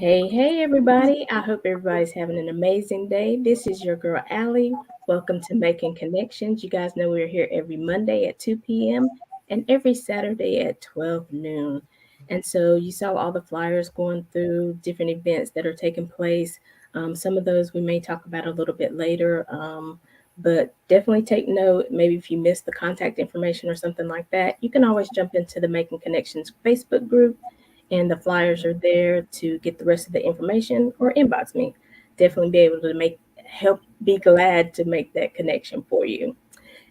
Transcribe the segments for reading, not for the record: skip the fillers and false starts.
Hey, everybody. I hope everybody's having an amazing day. This is your girl, Allie. Welcome to Making Connections. You guys know we're here every Monday at 2 p.m. and every Saturday at 12 noon. And so you saw all the flyers going through different events that are taking place. Some of those we may talk about a little bit later, but definitely take note. Maybe if you missed the contact information or something like that, you can always jump into the Making Connections Facebook group and the flyers are there to get the rest of the information or inbox me. Definitely be able to be glad to make that connection for you.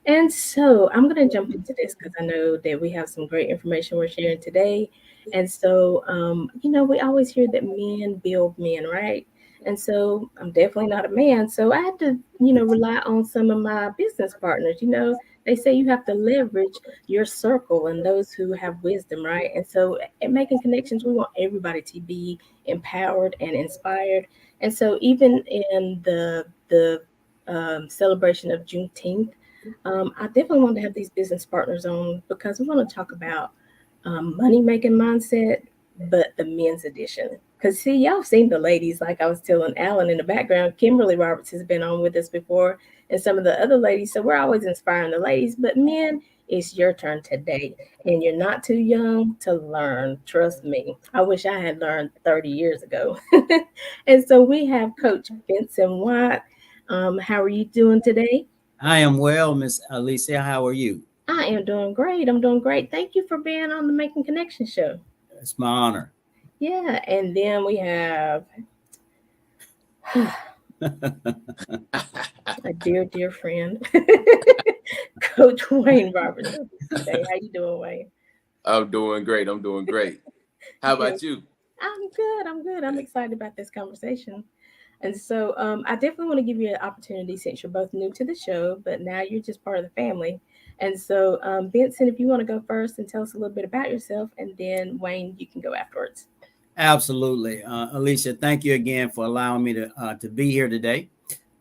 And so I'm going to jump into this because I know that we have some great information we're sharing today. And so, we always hear that men build men, right? And so I'm definitely not a man. So I had to, rely on some of my business partners. They say you have to leverage your circle and those who have wisdom, right? And so in making connections, we want everybody to be empowered and inspired. And so even in the celebration of Juneteenth, I definitely want to have these business partners on because we want to talk about money making mindset, but the men's edition. Because, see, y'all seen the ladies, like I was telling Alan in the background. Kimberly Roberts has been on with us before, and some of the other ladies. So we're always inspiring the ladies. But men, it's your turn today. And you're not too young to learn. Trust me. I wish I had learned 30 years ago. And so we have Coach Vincent Watt. How are you doing today? I am well, Miss Alicia. How are you? I am doing great. I'm doing great. Thank you for being on the Making Connection show. It's my honor. Yeah, and then we have a dear friend, Coach Wayne Robertson. Today, how you doing, Wayne? I'm doing great. I'm doing great. How Yeah, about you? I'm good. I'm good. I'm excited about this conversation. And so, I definitely want to give you an opportunity since you're both new to the show, but now you're just part of the family. And so, Benson, if you want to go first and tell us a little bit about yourself, and then Wayne, you can go afterwards. Absolutely. Alicia, thank you again for allowing me to be here today.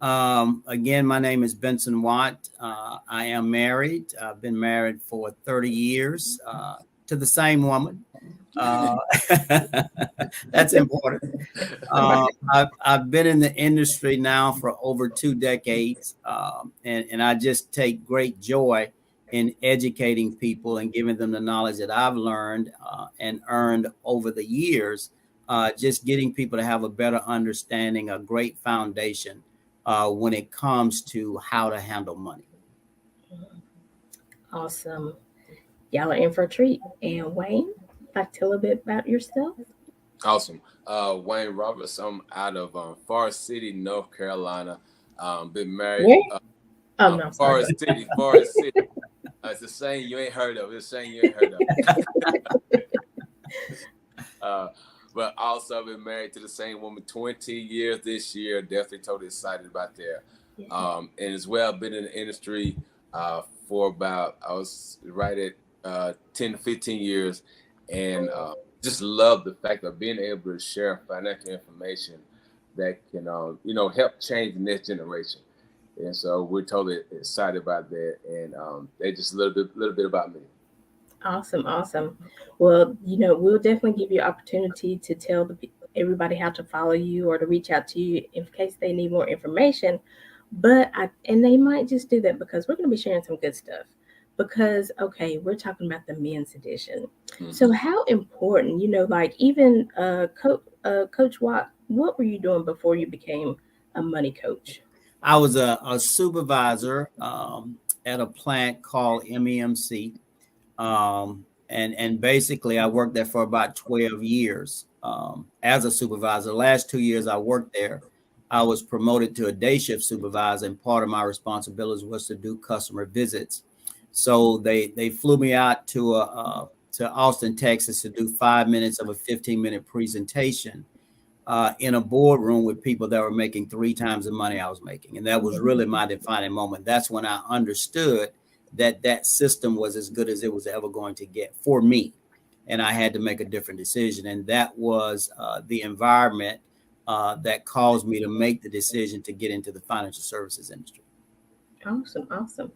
Again, my name is Benson Watt. I am married. I've been married for 30 years to the same woman. Uh, that's important. I've been in the industry now for over 2 decades, and I just take great joy in educating people and giving them the knowledge that I've learned and earned over the years, just getting people to have a better understanding, a great foundation when it comes to how to handle money. Awesome. Y'all are in for a treat. And Wayne, like tell a bit about yourself. Awesome. Wayne Roberts. I'm out of Forest City, North Carolina. Been married. Where? Oh no, I'm sorry. Forest City. Forest City. It's the same you ain't heard of. It's the same you ain't heard of. uh, but also been married to the same woman 20 years this year. Definitely totally excited about that. Yeah. And as well, been in the industry for about, I was right at 10 to 15 years. And just love the fact of being able to share financial information that can, help change the next generation. And so we're totally excited about that. And they just a little bit about me. Awesome, awesome. Well, we'll definitely give you opportunity to tell everybody how to follow you or to reach out to you in case they need more information. And they might just do that because we're going to be sharing some good stuff. Because okay, we're talking about the men's edition. Mm-hmm. So how important, like even Coach Watt, what were you doing before you became a money coach? I was a supervisor at a plant called MEMC. And basically I worked there for about 12 years as a supervisor. The last 2 years I worked there, I was promoted to a day shift supervisor, and part of my responsibilities was to do customer visits. So they flew me out to Austin, Texas, to do 5 minutes of a 15-minute presentation in a boardroom with people that were making 3 times the money I was making. And that was really my defining moment. That's when I understood that system was as good as it was ever going to get for me. And I had to make a different decision. And that was the environment that caused me to make the decision to get into the financial services industry. Awesome, awesome.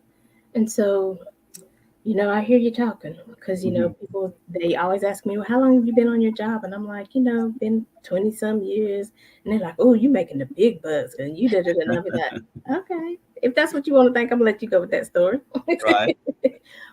And so I hear you talking because, Mhm. people, they always ask me, well, how long have you been on your job? And I'm like, been 20 some years. And they're like, oh, you making the big bucks and you did it. And I'll be like, okay, if that's what you want to think, I'm going to let you go with that story. Right.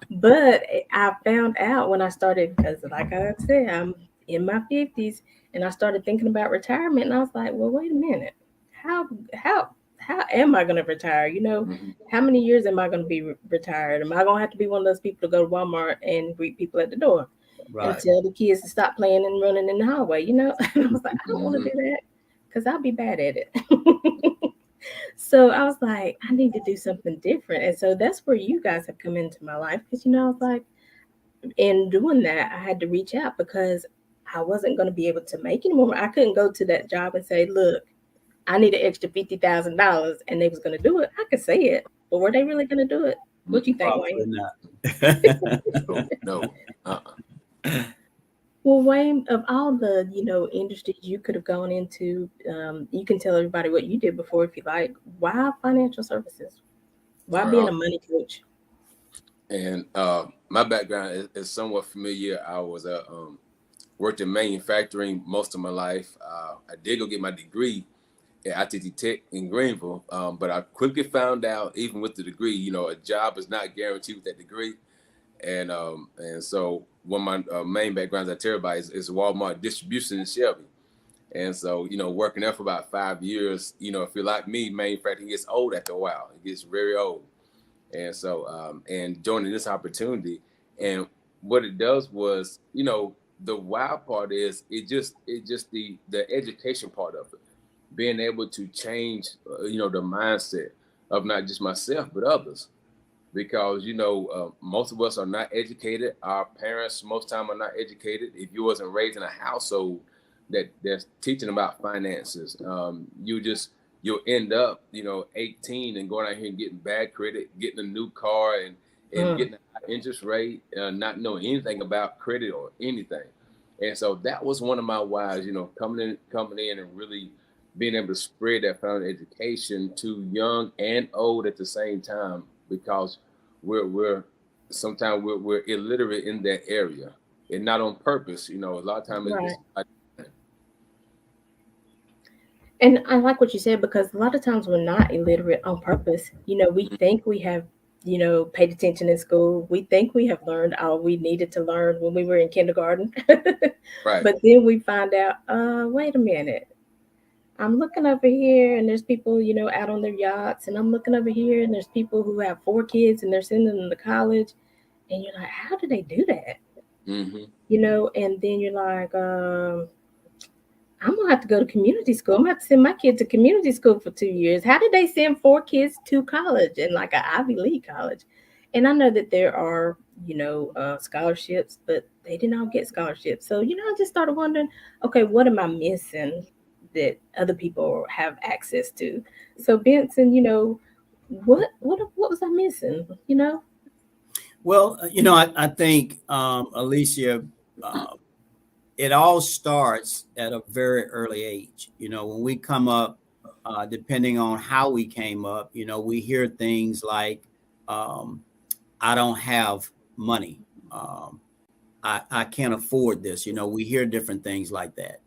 But I found out when I started, because like I said, I'm in my 50s and I started thinking about retirement. And I was like, well, wait a minute. How, how, how am I going to retire? Mhm. How many years am I going to be retired? Am I going to have to be one of those people to go to Walmart and greet people at the door and Right. tell the kids to stop playing and running in the hallway? And I was like, I don't want to Mhm. do that because I'll be bad at it. So I was like, I need to do something different. And so that's where you guys have come into my life because, I was like, in doing that, I had to reach out because I wasn't going to be able to make any more. I couldn't go to that job and say, look, I need an extra $50,000 and they was going to do it. I could say it, but were they really going to do it? What you Mm-mm. think, Wayne? Probably not. No, no. Uh-uh. Well, Wayne, of all the industries you could have gone into, you can tell everybody what you did before if you like. Why financial services? Why being a Well, money coach? and my background is somewhat familiar. I was worked in manufacturing most of my life. I did go get my degree at ITT Tech in Greenville, but I quickly found out, even with the degree, a job is not guaranteed with that degree. And so one of my main backgrounds at Terabyte is Walmart distribution in Shelby. And so, working there for about 5 years, if you're like me, manufacturing gets old after a while. It gets very old. And so, and joining this opportunity, and what it does was, the wild part is it just the education part of it, being able to change, the mindset of not just myself but others, because most of us are not educated. Our parents most time are not educated. If you wasn't raised in a household that's teaching about finances, you'll end up 18 and going out here and getting bad credit, getting a new car, and Mm, getting a high interest rate, not knowing anything about credit or anything. And so that was one of my whys, coming in and really being able to spread that family education to young and old at the same time, because we're sometimes we're illiterate in that area, and not on purpose. A lot of times right. it's And I like what you said because a lot of times we're not illiterate on purpose. We think we have, paid attention in school. We think we have learned all we needed to learn when we were in kindergarten. right. But then we find out, wait a minute. I'm looking over here and there's people, out on their yachts. And I'm looking over here and there's people who have 4 kids and they're sending them to college. And you're like, how do they do that? Mm-hmm. And then you're like, I'm gonna have to go to community school. I'm gonna have to send my kid to community school for 2 years. How did they send 4 kids to college and like an Ivy League college? And I know that there are, scholarships, but they didn't all get scholarships. So, I just started wondering, okay, what am I missing that other people have access to? So, Benson, what was I missing? Well, I think, Alicia, uh, it all starts at a very early age. When we come up, depending on how we came up, we hear things like, um, I don't have money. Um, I can't afford this. We hear different things like that.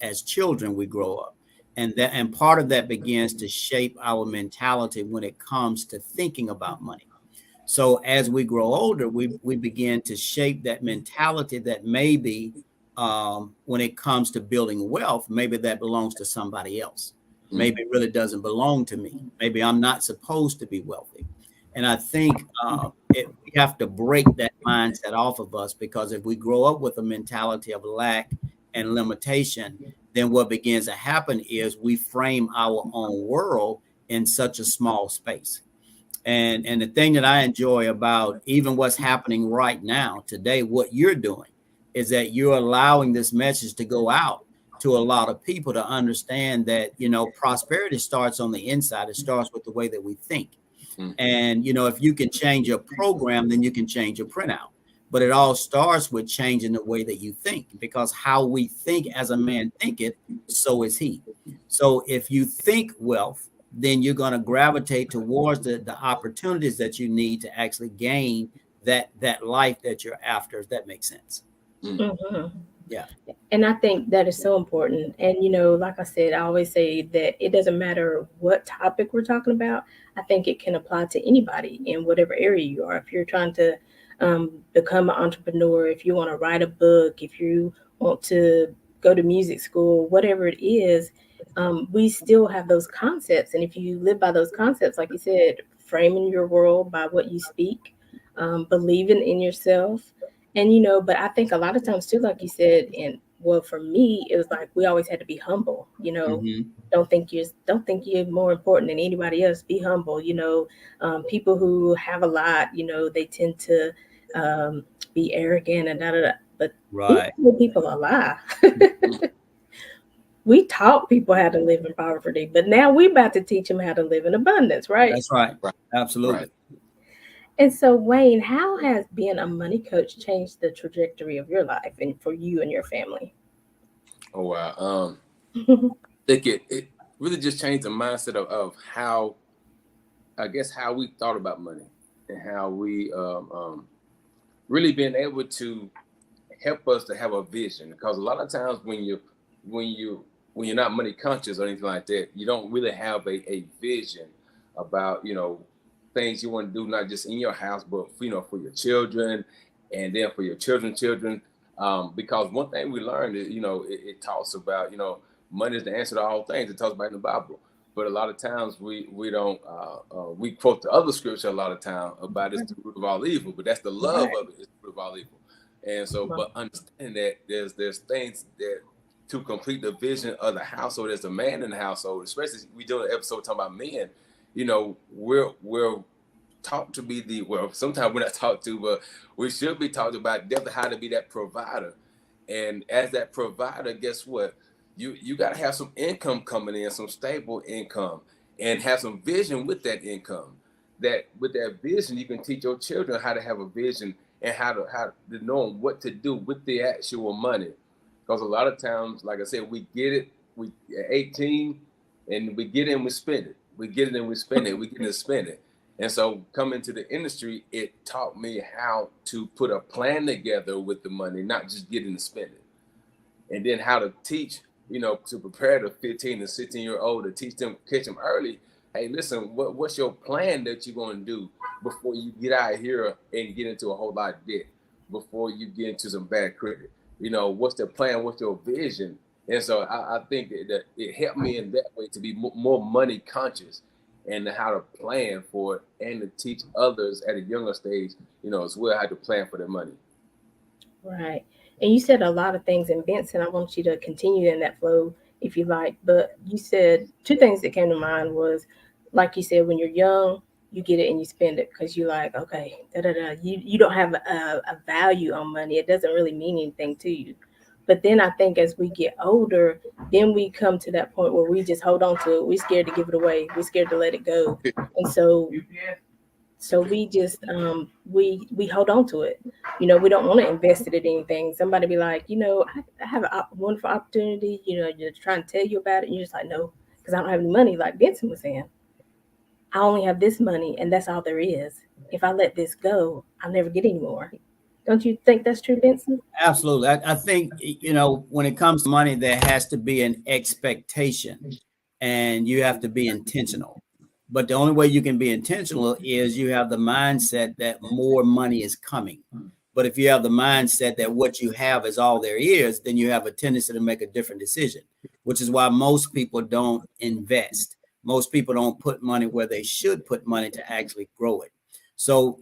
As children, we grow up. And part of that begins to shape our mentality when it comes to thinking about money. So as we grow older, we begin to shape that mentality that maybe, when it comes to building wealth, maybe that belongs to somebody else. Maybe it really doesn't belong to me. Maybe I'm not supposed to be wealthy. And I think, we have to break that mindset off of us, because if we grow up with a mentality of lack and limitation, then what begins to happen is we frame our own world in such a small space. And the thing that I enjoy about even what's happening right now today, what you're doing, is that you're allowing this message to go out to a lot of people to understand that, prosperity starts on the inside. It starts with the way that we think. Mm-hmm. And, if you can change your program, then you can change your printout. But it all starts with changing the way that you think, because how we think as a man thinketh, so is he. So if you think wealth, then you're going to gravitate towards the opportunities that you need to actually gain that life that you're after, if that makes sense. Mm-hmm. Yeah. And I think that is so important. And, like I said, I always say that it doesn't matter what topic we're talking about. I think it can apply to anybody in whatever area you are. If you're trying to become an entrepreneur, if you want to write a book, if you want to go to music school, whatever it is, we still have those concepts. And if you live by those concepts, like you said, framing your world by what you speak, believing in yourself, and but I think a lot of times too, like you said, and well, for me, it was like we always had to be humble. Mm-hmm. Don't think you're more important than anybody else. Be humble. People who have a lot, they tend to be arrogant and da da da. But we Right. tell people a lie. We taught people how to live in poverty, but now we about to teach them how to live in abundance, right? That's right. Right. Absolutely. Right. And so, Wayne, how has being a money coach changed the trajectory of your life and for you and your family? Oh wow. I think it really just changed the mindset of how, I guess, how we thought about money, and how we really being able to help us to have a vision. Because a lot of times when you when you're not money conscious or anything like that, you don't really have a vision about things you want to do, not just in your house, but for your children, and then for your children's children. Because one thing we learned is it talks about money is the answer to all things. It talks about in the Bible. But a lot of times we don't we quote the other scripture a lot of time about it's the root of all evil, but that's the love Right. of it is the root of all evil. And so, Well, but understanding that there's things that to complete the vision of the household as a man in the household, especially we do an episode talking about men. We're taught to be sometimes we're not taught to, but we should be taught about definitely how to be that provider. And as that provider, guess what? You got to have some income coming in, some stable income, and have some vision with that income. That with that vision, you can teach your children how to have a vision, and how to know what to do with the actual money. Because a lot of times, like I said, we get it, we at 18, and we get it and we spend it. We get it and we spend it. We get it and spend it. And so coming to the industry, it taught me how to put a plan together with the money, not just getting to spend it. And then how to teach, to prepare the 15 and 16-year-old, to teach them, catch them early. Hey, listen, what's your plan that you're going to do before you get out of here and get into a whole lot of debt, before you get into some bad credit? What's the plan? What's your vision? And so I think that it helped me in that way to be more money conscious, and how to plan for it, and to teach others at a younger stage, as well, how to plan for their money. right. And you said a lot of things, and Benson, I want you to continue in that flow if you like. But you said two things that came to mind was, like you said, when you're young, you get it and you spend it because you're like, okay, da da da. You don't have a value on money. It doesn't really mean anything to you. But then I think as we get older, then we come to that point where we just hold on to it. We're scared to give it away. We're scared to let it go. And so we just we hold on to it. We don't want to invest it in anything. Somebody be like, I have a wonderful opportunity. You're trying to tell you about it, and you're just like, no, because I don't have any money. Like Benson was saying, I only have this money, and that's all there is. If I let this go, I'll never get any more. Don't you think that's true, Benson? Absolutely. I think, when it comes to money, there has to be an expectation, and you have to be intentional. But the only way you can be intentional is you have the mindset that more money is coming. But if you have the mindset that what you have is all there is, then you have a tendency to make a different decision, which is why most people don't invest. Most people don't put money where they should put money to actually grow it. So,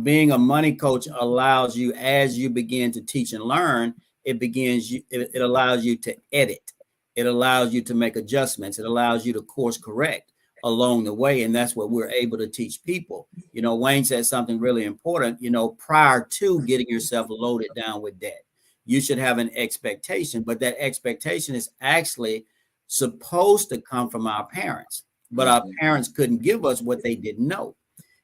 being a money coach allows you, as you begin to teach and learn, it allows you to edit. It allows you to make adjustments. It allows you to course correct along the way. And that's what we're able to teach people. Wayne said something really important, prior to getting yourself loaded down with debt, you should have an expectation, but that expectation is actually supposed to come from our parents. But our parents couldn't give us what they didn't know.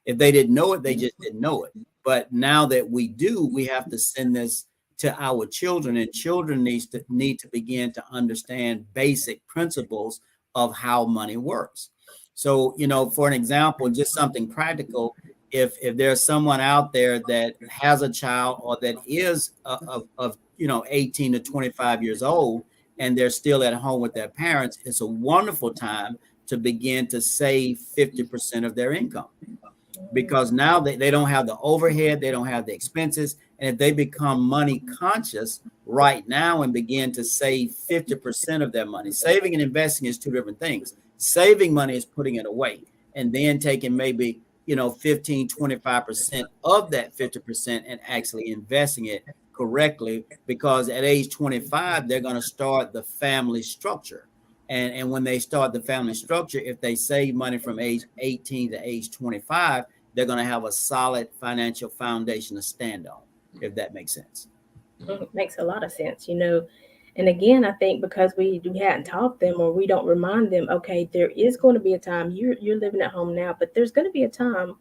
If they didn't know it, they just didn't know it. But now that we do, we have to send this to our children, and children need to begin to understand basic principles of how money works. So, for an example, just something practical, if there's someone out there that has a child or that is of 18 to 25 years old and they're still at home with their parents, it's a wonderful time to begin to save 50% of their income, because now they don't have the overhead, they don't have the expenses. And if they become money conscious right now and begin to save 50% of their money, saving and investing is two different things. Saving money is putting it away and then taking maybe 15, 25% of that 50% and actually investing it correctly, because at age 25 they're going to start the family structure. And when they start the family structure, if they save money from age 18 to age 25, they're going to have a solid financial foundation to stand on, if that makes sense. It makes a lot of sense, And again, I think because we hadn't taught them, or we don't remind them, okay, there is going to be a time you're living at home now, but there's going to be a time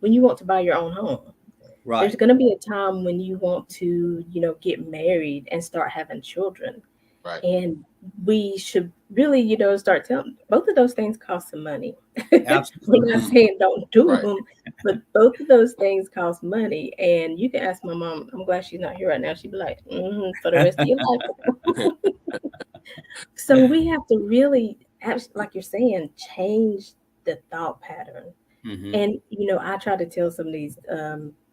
when you want to buy your own home. Right. There's going to be a time when you want to, get married and start having children. Right. And we should really, start telling both of those things cost some money. Absolutely. We're not saying don't do Right. them, but both of those things cost money. And you can ask my mom. I'm glad she's not here right now. She'd be like, for the rest of your life. So we have to really, like you're saying, change the thought pattern. Mhm. And I try to tell some of these,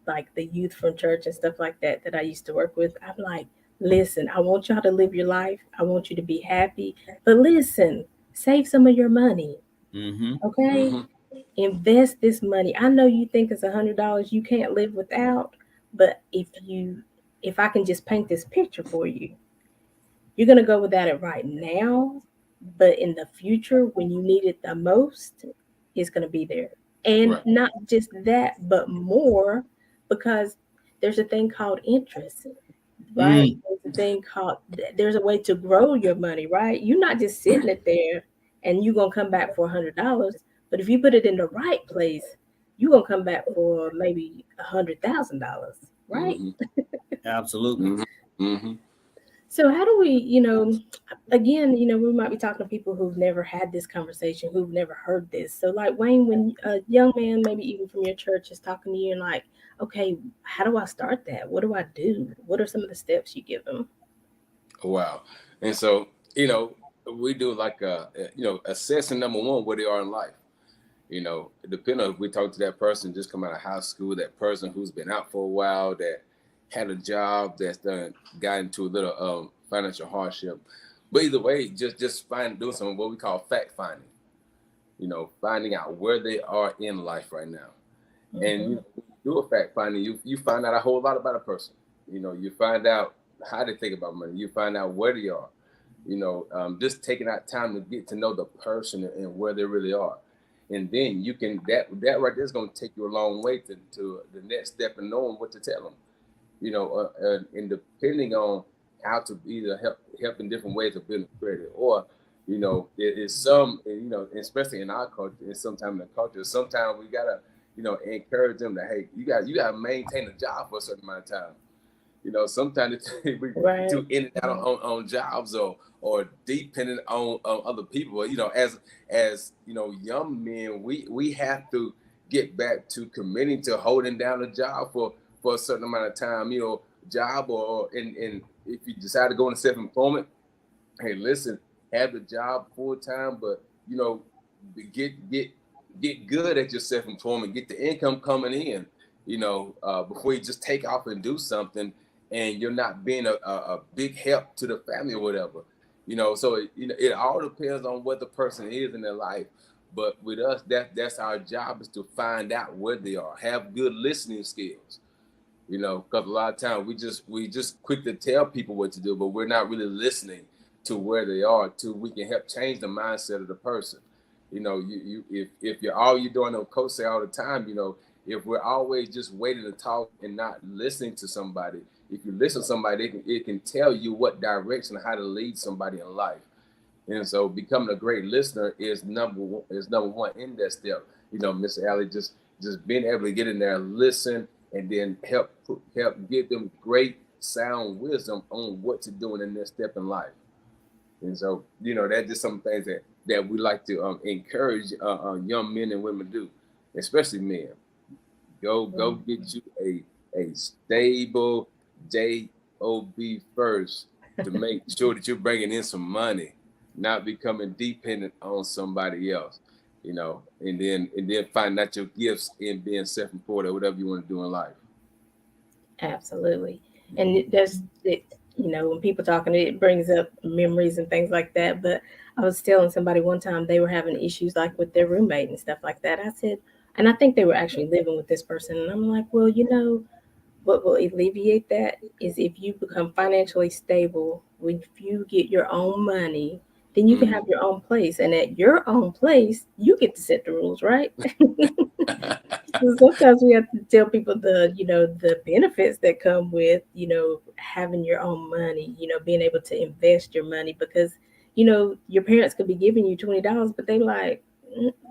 like the youth from church and stuff like that I used to work with. I'm like, listen, I want y'all to live your life. I want you to be happy. But listen, save some of your money. Mhm. Okay? Mhm. Invest this money. I know you think it's $100 you can't live without, but if I can just paint this picture for you, you're gonna go without it right now, but in the future, when you need it the most, it's gonna be there. And Right. not just that, but more, because there's a thing called interest, right? Mm. There's a way to grow your money, right? You're not just sitting it there and you're gonna come back for $100. But if you put it in the right place, you're gonna come back for maybe $100,000, right? Mhm. Absolutely. Mhm. Mhm. So how do we, again, we might be talking to people who've never had this conversation, who've never heard this. So like Wayne, when a young man, maybe even from your church, is talking to you and like, okay, how do I start that? What do I do? What are some of the steps you give them? Wow. And so, we do like assessing number one where they are in life. Depending on if we talk to that person just come out of high school, that person who's been out for a while, that had a job that's done got into a little financial hardship. But either way, just doing some what we call fact finding. Finding out where they are in life right now. And Mhm. when you do a fact finding, you find out a whole lot about a person. You find out how they think about money. You find out where they are. Just taking that time to get to know the person and where they really are, and then you can that right there is going to take you a long way to the next step and knowing what to tell them. And depending on how to either help in different ways of building credit, or it is some especially in our culture and sometimes in the culture, sometimes we gotta encourage them that hey, you gotta maintain a job for a certain amount of time. Sometimes we Right. too in and out on jobs, or dependent on other people. As young men, we have to get back to committing to holding down a job for a certain amount of time. Job or and if you decide to go into self-employment, hey, listen, have the job full time, but get get get good at your self-employment, get the income coming in, before you just take off and do something, and you're not being a big help to the family or whatever. So it all depends on what the person is in their life. But with us, that's our job, is to find out where they are, have good listening skills. Because a lot of times we just quick to tell people what to do, but we're not really listening to where they are, to we can help change the mindset of the person. If you're all you're doing, coach say all the time, if we're always just waiting to talk and not listening to somebody, if you listen to somebody, it can tell you what direction, how to lead somebody in life. And so becoming a great listener is number one in that step. Mr. Alley, just being able to get in there, listen, and then help give them great sound wisdom on what to do in the next step in life. And so, that's just some things that we like to encourage young men and women to do, especially men. Go get you a stable job first to make sure that you're bringing in some money, not becoming dependent on somebody else. And then find out your gifts in being self-employed or whatever you want to do in life. Absolutely. And there's it, when people talking, it brings up memories and things like that. But I was telling somebody one time they were having issues like with their roommate and stuff like that. I said, and I think they were actually living with this person. And I'm like, well, what will alleviate that is if you become financially stable, if you get your own money, then you can have your own place. And at your own place, you get to set the rules, right? So sometimes we have to tell people the benefits that come with, having your own money, being able to invest your money because, your parents could be giving you $20, but they like,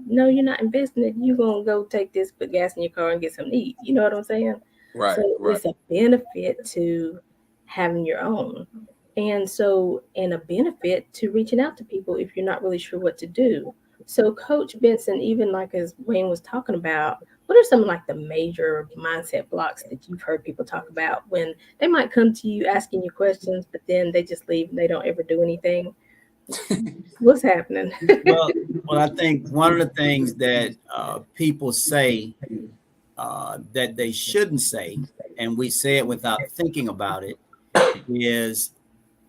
No, you're not investing it. You're gonna go take this, put gas in your car and get something to eat. You know what I'm saying? Right, So right. it's a benefit to having your own. And a benefit to reaching out to people if you're not really sure what to do. So, Coach Benson, even like as Wayne was talking about, what are some like the major mindset blocks that you've heard people talk about when they might come to you asking you questions, but then they just leave and they don't ever do anything? What's happening? Well, well, I think one of the things that people say that they shouldn't say, and we say it without thinking about it, is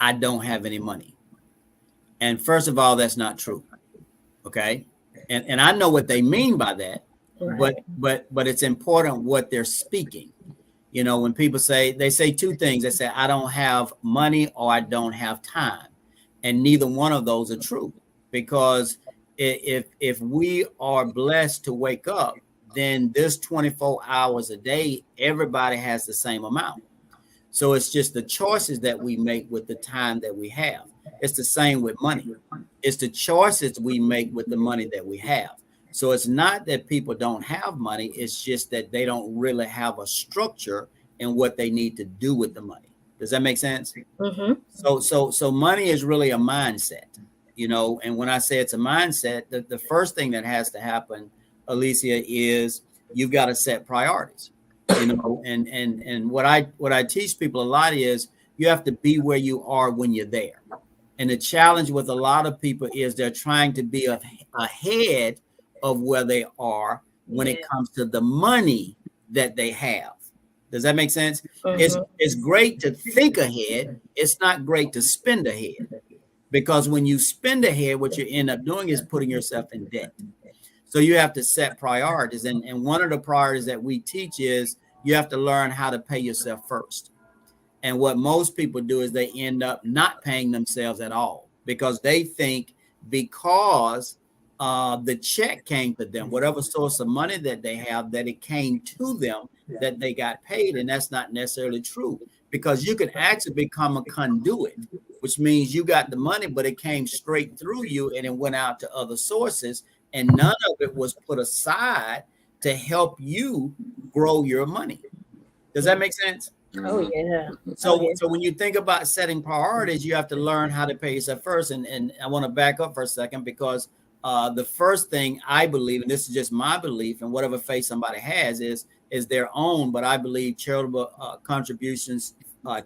I don't have any money. And first of all, that's not true. Okay. And I know what they mean by that, but Right. it's important what they're speaking. When people say they say two things, they say I don't have money or I don't have time. And neither one of those are true because if we are blessed to wake up, then this 24 hours a day, everybody has the same amount. So it's just the choices that we make with the time that we have. It's the same with money. It's the choices we make with the money that we have. So it's not that people don't have money. It's just that they don't really have a structure in what they need to do with the money. Does that make sense? Mm-hmm. So money is really a mindset. And when I say it's a mindset, the first thing that has to happen, Alicia, is you've got to set priorities. And what I teach people a lot is you have to be where you are when you're there. And the challenge with a lot of people is they're trying to be ahead of where they are when it Yeah. comes to the money that they have. Does that make sense? Mm-hmm. It's great to think ahead. It's not great to spend ahead because when you spend ahead, what you end up doing is putting yourself in debt. So you have to set priorities. And one of the priorities that we teach is you have to learn how to pay yourself first. And what most people do is they end up not paying themselves at all because they think because the check came to them, whatever source of money that they have, that it came to them, that they got paid. And that's not necessarily true because you can actually become a conduit, which means you got the money, but it came straight through you and it went out to other sources. And none of it was put aside to help you grow your money. Does that make sense? Oh Mhm. yeah. Oh So, yeah. so when you think about setting priorities, you have to learn how to pay yourself first. And I want to back up for a second because the first thing I believe, and this is just my belief, and whatever faith somebody has is their own. But I believe charitable contributions,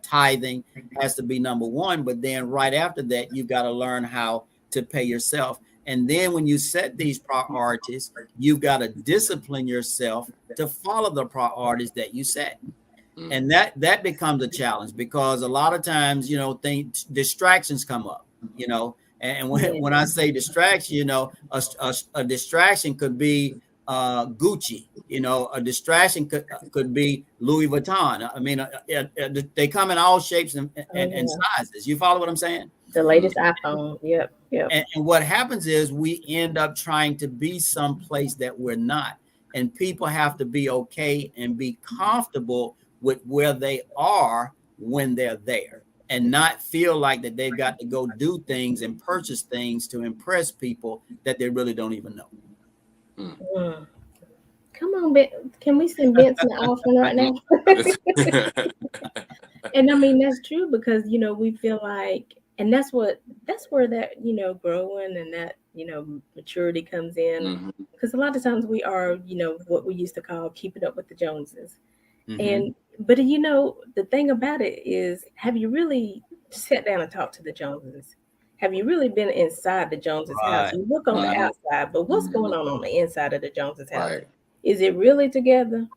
tithing has to be number one. But then right after that, you've got to learn how to pay yourself. And then when you set these priorities, you've got to discipline yourself to follow the priorities that you set. And that becomes a challenge because a lot of times, distractions come up, and when I Yeah. say distraction, a distraction could be Gucci, a distraction could be Louis Vuitton. I mean, they come in all shapes Oh and yeah. sizes. You follow what I'm saying? The latest iPhone. Yep. Yep. And what happens is we end up trying to be someplace that we're not. And people have to be okay and be comfortable with where they are when they're there and not feel like that they've got to go do things and purchase things to impress people that they really don't even know. Mm. Come on, can we send Benson an offering right now? And I mean that's true because we feel like, and that's where that growing and that maturity comes in. Mm-hmm. Because a lot of times we are, what we used to call keeping up with the Joneses. Mm-hmm. But the thing about it is, have you really sat down and talked to the Joneses? Have you really been inside the Joneses house? Right. You look on the Right. outside, but what's going on the inside of the Joneses house? Right. Is it really together?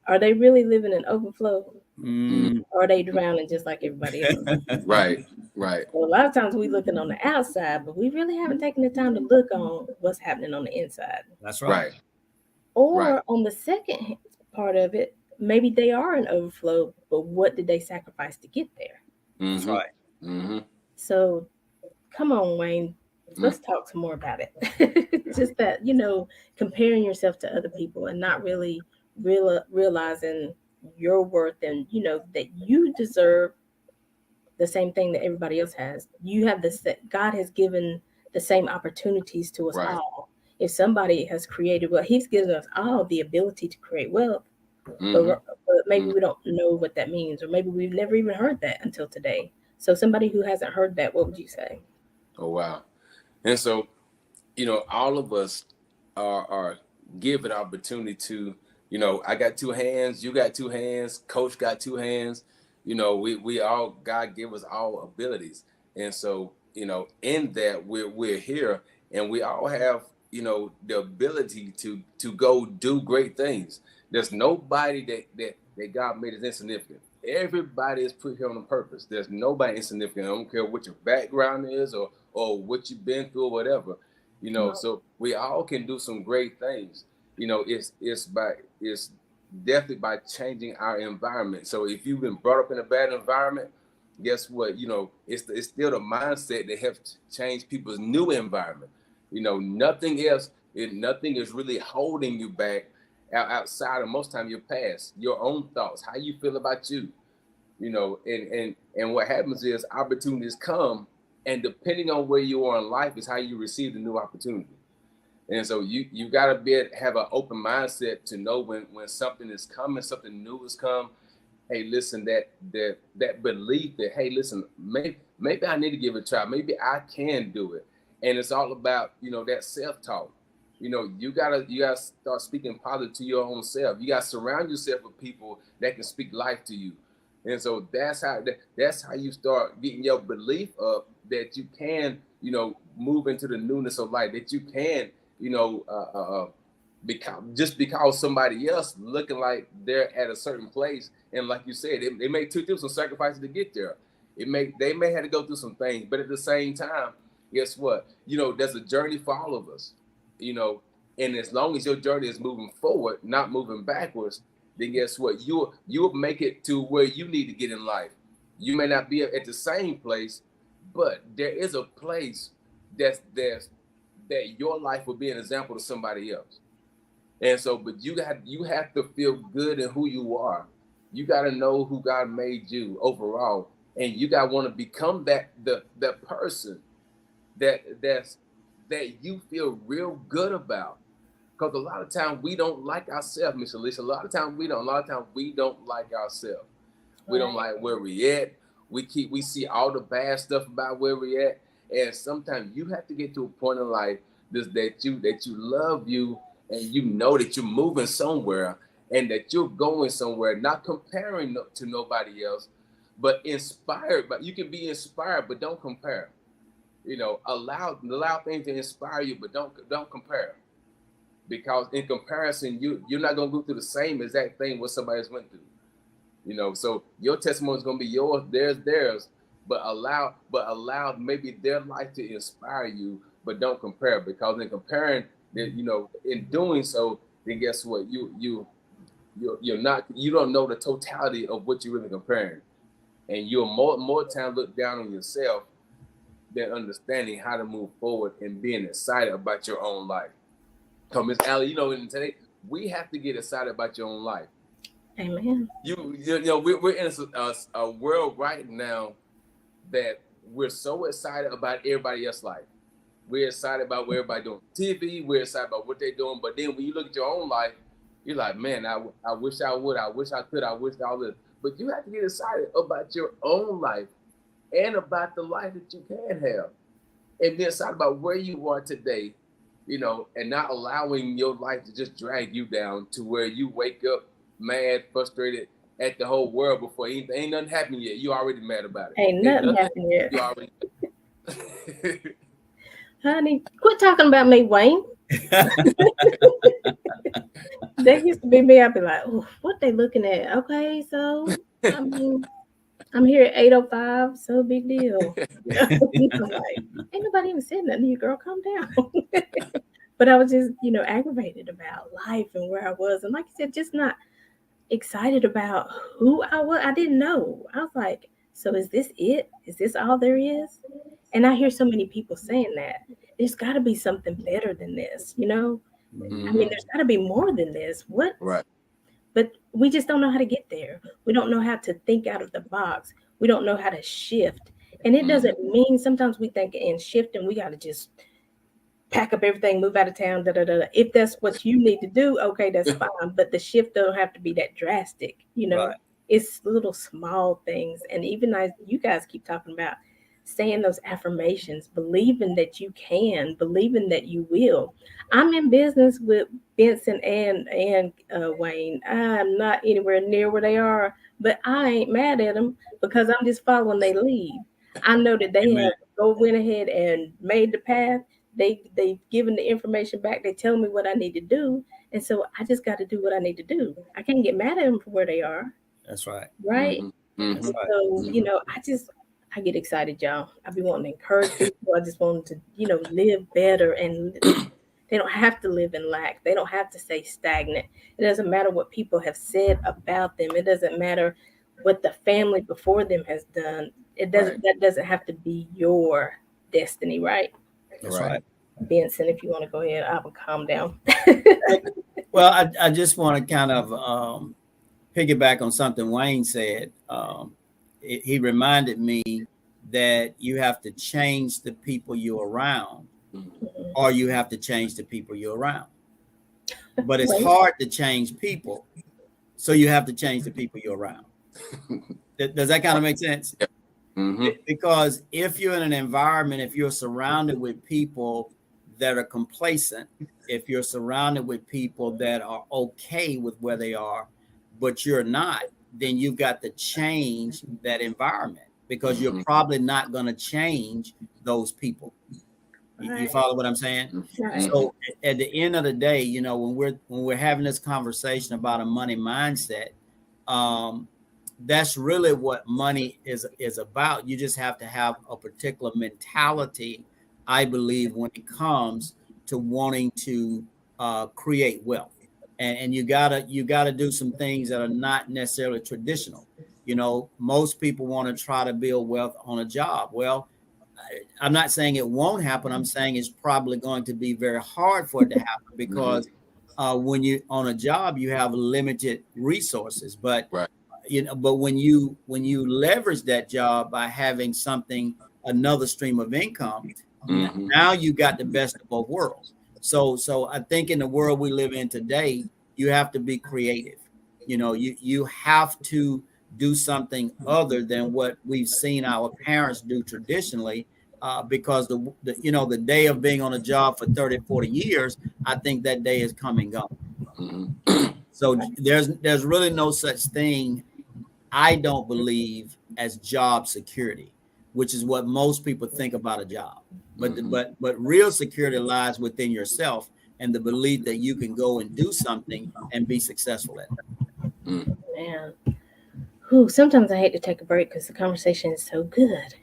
Are they really living in overflow? Mm. Or are they drowning just like everybody else? Right. Right. So a lot of times we looking on the outside, but we really haven't taken the time to look on what's happening on the inside. That's right. Right. Right. Or on the second part of it, maybe they are in overflow, but what did they sacrifice to get there? That's Mm-hmm. right. Mm-hmm. So come on, Wayne, let's talk some more about it. Just that, comparing yourself to other people and not really realizing your worth, and that you deserve the same thing that everybody else has. You have this, that God has given the same opportunities to us Right. all. If somebody has created wealth, He's given us all the ability to create wealth, but, Mm-hmm. but maybe we don't know what that means, or maybe we've never even heard that until today. So, somebody who hasn't heard that, what would you say? Oh wow. And so, all of us are given opportunity to, I got two hands, you got two hands, coach got two hands. We all, God gave us all abilities. And so, in that we're here, and we all have, the ability to go do great things. There's nobody that God made as insignificant. Everybody is put here on a purpose. There's nobody insignificant. I don't care what your background is, or what you've been through, or whatever. So we all can do some great things. It's definitely by changing our environment. So if you've been brought up in a bad environment, guess what? It's still the mindset that helps change people's new environment. Nothing is really holding you back outside of most time your past, your own thoughts, how you feel about you. And what happens is opportunities come, and depending on where you are in life is how you receive the new opportunity. And so you got to have an open mindset to know when something is coming, something new has come. Hey, listen, that belief that, hey, listen, maybe I need to give it a try. Maybe I can do it. And it's all about, that self-talk. You gotta start speaking positive to your own self. You gotta surround yourself with people that can speak life to you. And so that's how you start getting your belief up that you can, move into the newness of life, that you can, you know, because somebody else looking like they're at a certain place, and like you said, they may took through some sacrifices to get there. They may have to go through some things, but at the same time, guess what? There's a journey for all of us. You know, and as long as your journey is moving forward, not moving backwards, then guess what? You'll make it to where you need to get in life. You may not be at the same place, but there is a place that your life will be an example to somebody else. And so, but you have to feel good in who you are. You got to know who God made you overall, and you got to want to become that person that that you feel real good about. Because a lot of times we don't like ourselves, Miss Alicia. A lot of times we don't. A lot of times we don't like ourselves. We don't Right. like where we at. We see all the bad stuff about where we at, and sometimes you have to get to a point in life that you love you, and you know that you're moving somewhere, and that you're going somewhere, not comparing to nobody else, but inspired. But you can be inspired, but don't compare. Allow things to inspire you, but don't compare, because in comparison, you're not gonna go through the same exact thing what somebody else went through. So your testimony is going to be yours, theirs, but allow maybe their life to inspire you, but don't compare, because in comparing, in doing so, then guess what? You don't know the totality of what you're really comparing, and you'll more time look down on yourself than understanding how to move forward and being excited about your own life. So Miss Aly, and today we have to get excited about your own life. Amen. We're in a world right now that we're so excited about everybody else's life. We're excited about what everybody doing on TV. We're excited about what they're doing. But then when you look at your own life, you're like, man, I wish I would. I wish I could. I wish all this. But you have to get excited about your own life and about the life that you can have. and being excited about where you are today, and not allowing your life to just drag you down to where you wake up mad, frustrated at the whole world before ain't nothing happened yet. You already mad about it. Ain't Ain't nothing nothing happened yet. you already Honey, quit talking about me, Wayne. That used to be me. I'd be like, oh, what they looking at? Okay, so I mean, I'm here at 8:05, so big deal. I'm like, ain't nobody even said nothing to you, girl. Calm down. But I was just, aggravated about life and where I was. And like you said, just not excited about who I was. I didn't know. I was like, so is this it? Is this all there is? And I hear so many people saying that. There's got to be something better than this. I mean, Mhm. there's got to be more than this. What? Right. But we just don't know how to get there. We don't know how to think out of the box. We don't know how to shift. And it Mhm. doesn't mean sometimes we think in shifting, we got to just pack up everything, move out of town, da da da. If that's what you need to do, okay, that's fine. But the shift don't have to be that drastic. Right. It's little small things. And even as you guys keep talking about saying those affirmations, believing that you can, believing that you will. I'm in business with Benson and Wayne. I'm not anywhere near where they are, but I ain't mad at them because I'm just following their lead. I know that they Amen. have went ahead and made the path. They've given the information back. They tell me what I need to do, and so I just got to do what I need to do. I can't get mad at them for where they are, That's right. right? Mhm. That's Mhm. right. So Mhm. I get excited, y'all. I be wanting to encourage people. I just want them to live better, and they don't have to live in lack. They don't have to stay stagnant. It doesn't matter what people have said about them. It doesn't matter what the family before them has done. It doesn't. Right. That doesn't have to be your destiny, right? That's Right. right. Benson, if you want to go ahead, I will calm down. Well, I just want to kind of piggyback on something Wayne said. He reminded me that you have to change the people you're around, Mhm. or you have to change the people you're around. But it's Wait, hard to change people, so you have to change the people you're around. Does that kind of make sense? Yeah. Mhm. Because if you're in an environment, if you're surrounded with people that are complacent, if you're surrounded with people that are okay with where they are, but you're not, then you've got to change that environment because you're Mhm. probably not going to change those people. You right, follow what I'm saying? right, Mhm. So at the end of the day, when we're having this conversation about a money mindset, um, that's really what money is about. You just have to have a particular mentality, I believe, when it comes to wanting to create wealth, and you gotta do some things that are not necessarily traditional. Most people want to try to build wealth on a job. Well, I'm not saying it won't happen. I'm saying it's probably going to be very hard for it to happen Mhm. because when you on a job, you have limited resources. But Right. when you leverage that job by having another stream of income, Mhm. now you got the best of both worlds. So I think in the world we live in today, you have to be creative. You have to do something other than what we've seen our parents do traditionally, because the day of being on a job for 30, 40 years, I think that day is come and gone. Mhm. So there's really no such thing, I don't believe, as job security, which is what most people think about a job. But Mhm. but real security lies within yourself and the belief that you can go and do something and be successful at it. Mhm. man. Whew, sometimes I hate to take a break because the conversation is so good.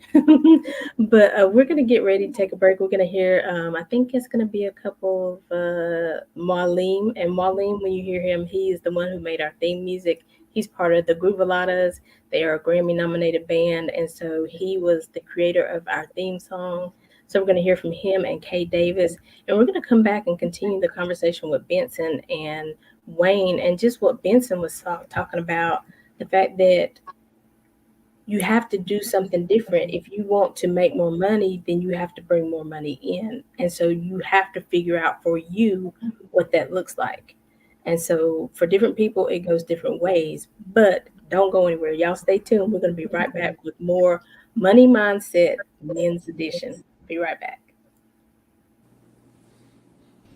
But we're going to get ready to take a break. We're going to hear, I think it's going to be a couple of Marlene. And Marlene, when you hear him, he is the one who made our theme music. He's part of the Groovaladas. They are a Grammy nominated band. And so he was the creator of our theme song. So we're going to hear from him and Kay Davis. And we're going to come back and continue the conversation with Benson and Wayne and just what Benson was talking about, the fact that you have to do something different. If you want to make more money, then you have to bring more money in. And so you have to figure out for you what that looks like. And so for different people, it goes different ways. But don't go anywhere. Y'all stay tuned. We're going to be right back with more Money Mindset Men's Edition. Be right back.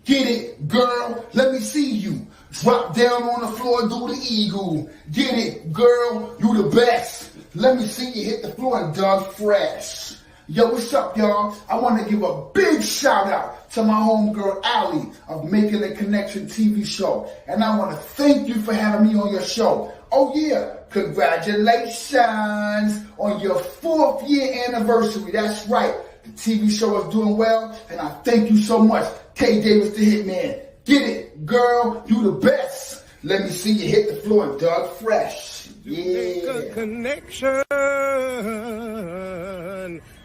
Get it, girl, let me see you. Drop down on the floor, do the eagle. Get it, girl, you the best. Let me see you hit the floor and dug fresh. Yo, what's up, y'all? I want to give a big shout out to my homegirl, Aly, of Making a Connection TV show. And I want to thank you for having me on your show. Oh, yeah, congratulations on your 4th year anniversary. That's right. The TV show is doing well, and I thank you so much. K. Davis the Hitman. Get it, girl, you the best. Let me see you hit the floor and dug fresh. Yeah. Connection.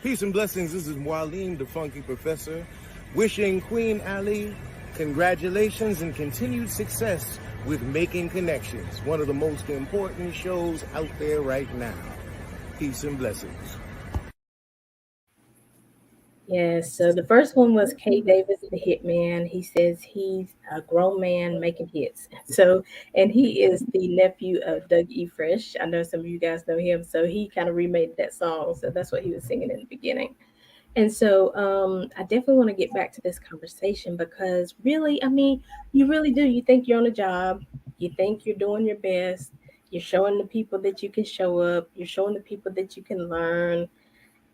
Peace and blessings. This is Waleem, the Funky Professor, wishing Queen Aly congratulations and continued success with Making Connections, one of the most important shows out there right now. Peace and blessings. Yes, so the first one was K. Davis, the Hitman. He says he's a grown man making hits. So, and he is the nephew of Doug E. Fresh. I know some of you guys know him. So he kind of remade that song. So that's what he was singing in the beginning. And so I definitely want to get back to this conversation because really, I mean, you really do. You think you're on a job, you think you're doing your best, you're showing the people that you can show up, you're showing the people that you can learn,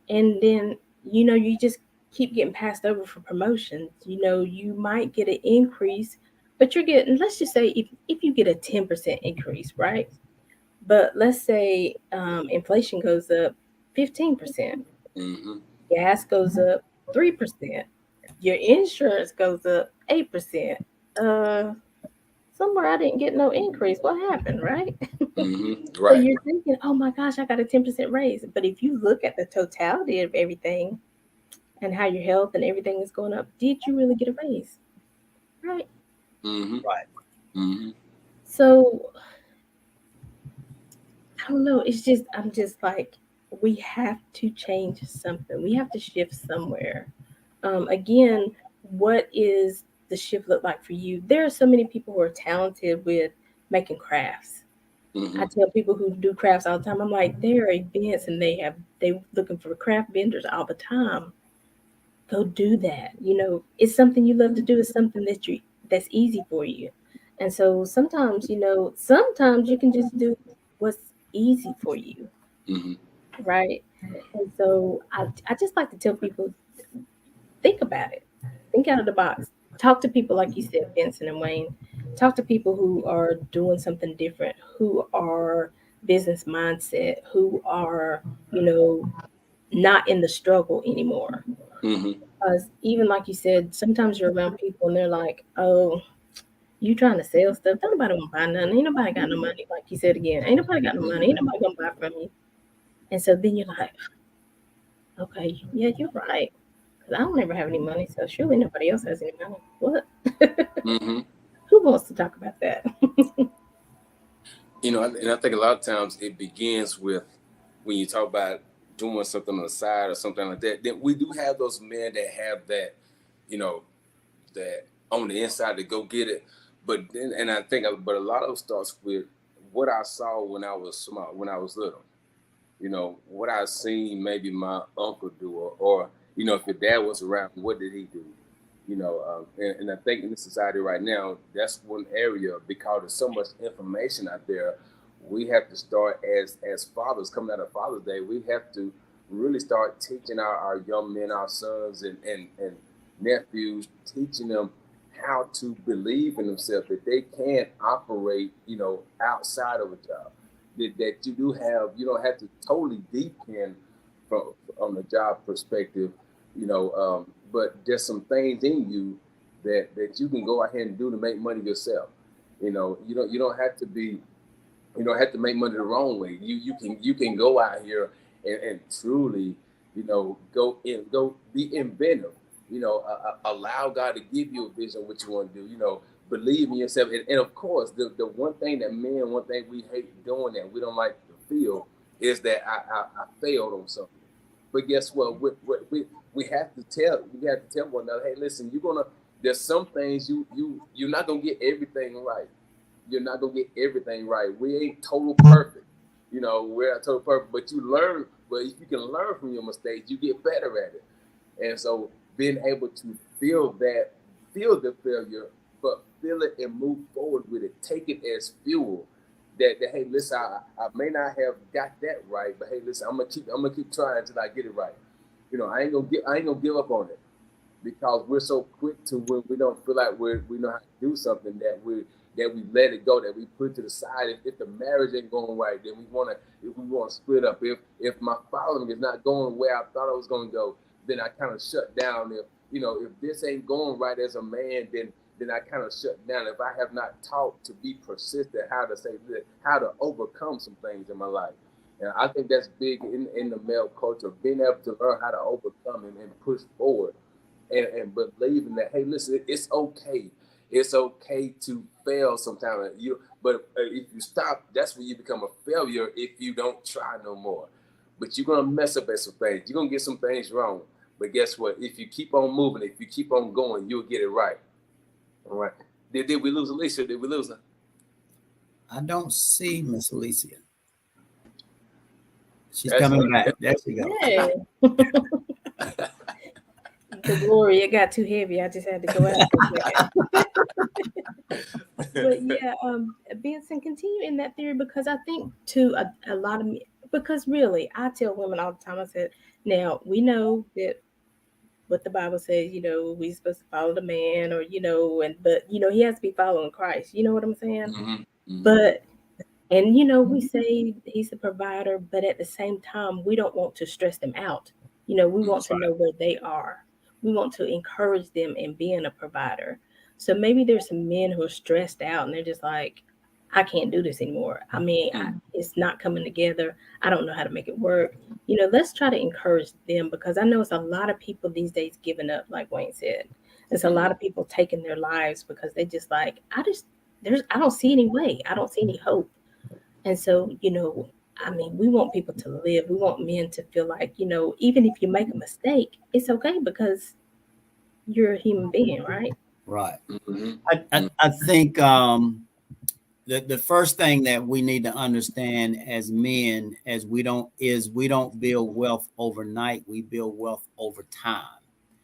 and then you just keep getting passed over for promotions. You might get an increase, but you're getting, let's just say, if you get a 10% increase, right? But let's say inflation goes up 15%, Mm-hmm. gas goes up 3%, your insurance goes up 8%. uh Somewhere I didn't get no increase. What happened, right? Mm-hmm. So Right. you're thinking, oh my gosh, I got a 10% raise. But if you look at the totality of everything and how your health and everything is going up, did you really get a raise? Right. Mm-hmm. Right. Mm-hmm. So I don't know. I'm just like, we have to change something. We have to shift somewhere. Again, what is the shift look like for you? There are so many people who are talented with making crafts. I Mm-hmm. tell people who do crafts all the time, I'm like, there are events and they looking for craft vendors all the time. Go do that. It's something you love to do. It's something that's easy for you. And so sometimes you can just do what's easy for you, Mm-hmm. right? And so I just like to tell people, think about it. Think out of the box. Talk to people like you said, Vincent and Wayne. Talk to people who are doing something different, who are business mindset, who are, you know, not in the struggle anymore. Mm-hmm. Because even like you said, sometimes you're around people and they're like, oh, you trying to sell stuff. Don't nobody want to buy nothing. Ain't nobody got no money. Like you said again, ain't nobody got no money. Ain't nobody gonna buy from you. And so then you're like, okay, yeah, you're right. Because I don't ever have any money, so surely nobody else has any money. What? Mm-hmm. Who wants to talk about that? And I think a lot of times it begins with when you talk about doing something on the side or something like that. Then we do have those men that have that, you know, that on the inside to go get it. But then, and I think, but a lot of it starts with what I saw when I was small, when I was little. What I seen maybe my uncle do, or if your dad was around, what did he do? And I think in the society right now, that's one area because there's so much information out there. We have to start as fathers coming out of Father's Day. We have to really start teaching our young men, our sons and nephews, teaching them how to believe in themselves, that they can operate, outside of a job. That you don't have to totally depend from on the job perspective, but there's some things in you that you can go ahead and do to make money yourself. You don't have to be you don't have to make money the wrong way. You can go out here and truly, go be inventive. Allow God to give you a vision of what you want to do. Believe in yourself. And of course, the one thing we hate doing that we don't like to feel is that I failed on something. But guess what? We have to tell one another, hey, listen, there's some things you're not gonna get everything right. You're not gonna get everything right. We ain't total perfect. We're not total perfect, but you learn. But if you can learn from your mistakes, you get better at it. And so being able to feel that feel the failure, but feel it and move forward with it. Take it as fuel. That hey, listen, I may not have got that right, but hey, listen, I'm gonna keep trying until I get it right. You know, I ain't gonna give up on it, because we're so quick to, when we don't feel like we know how to do something, that we let it go, that we put to the side. If the marriage ain't going right, then we wanna split up. If my following is not going where I thought it was gonna go, then I kind of shut down. If this ain't going right as a man, then I kind of shut down. If I have not taught to be persistent, how to overcome some things in my life. And I think that's big in the male culture, being able to learn how to overcome and push forward, and believing that, hey, listen, it's okay. It's okay to fail sometimes. But if you stop, that's when you become a failure, if you don't try no more. But you're gonna mess up at some things. You're gonna get some things wrong. But guess what? If you keep on moving, if you keep on going, you'll get it right. All right. Did we lose Alicia? Did we lose her? I don't see Miss Alicia. She's That's coming right. back. There she goes. Hey. The glory, it got too heavy. I just had to go out for a second. But yeah, Benson, continue in that theory, because I think too a lot of me, because really I tell women all the time, I said, now we know that what the Bible says, we supposed to follow the man, or but he has to be following Christ. You know what I'm saying? Mm-hmm. Mm-hmm. But and we say he's the provider, but at the same time, we don't want to stress them out. We want to know where they are. We want to encourage them in being a provider. So maybe there's some men who are stressed out and they're just like, I can't do this anymore. I mean, it's not coming together. I don't know how to make it work. Let's try to encourage them, because I know it's a lot of people these days giving up, like Wayne said. There's a lot of people taking their lives because they just like, I don't see any way. I don't see any hope. And so, I mean, we want people to live. We want men to feel like, even if you make a mistake, it's okay, because you're a human being, right? Right. Mm-hmm. I think the first thing that we need to understand as men, we don't build wealth overnight. We build wealth over time.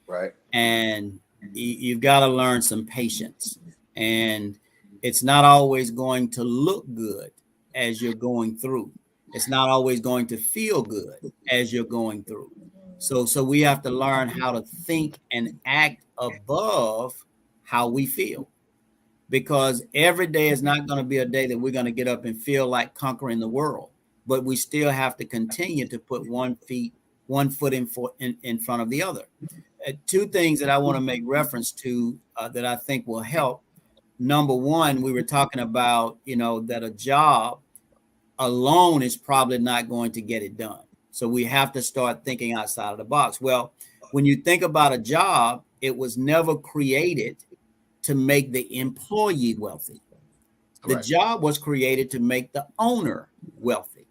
Right. And you've got to learn some patience. And it's not always going to look good as you're going through. It's not always going to feel good as you're going through. So we have to learn how to think and act above how we feel, because every day is not going to be a day that we're going to get up and feel like conquering the world, but we still have to continue to put one foot in front of the other. Two things that I want to make reference to that I think will help. Number one, we were talking about, that a job alone is probably not going to get it done. So we have to start thinking outside of the box. Well, when you think about a job, it was never created to make the employee wealthy. The job was created to make the owner wealthy.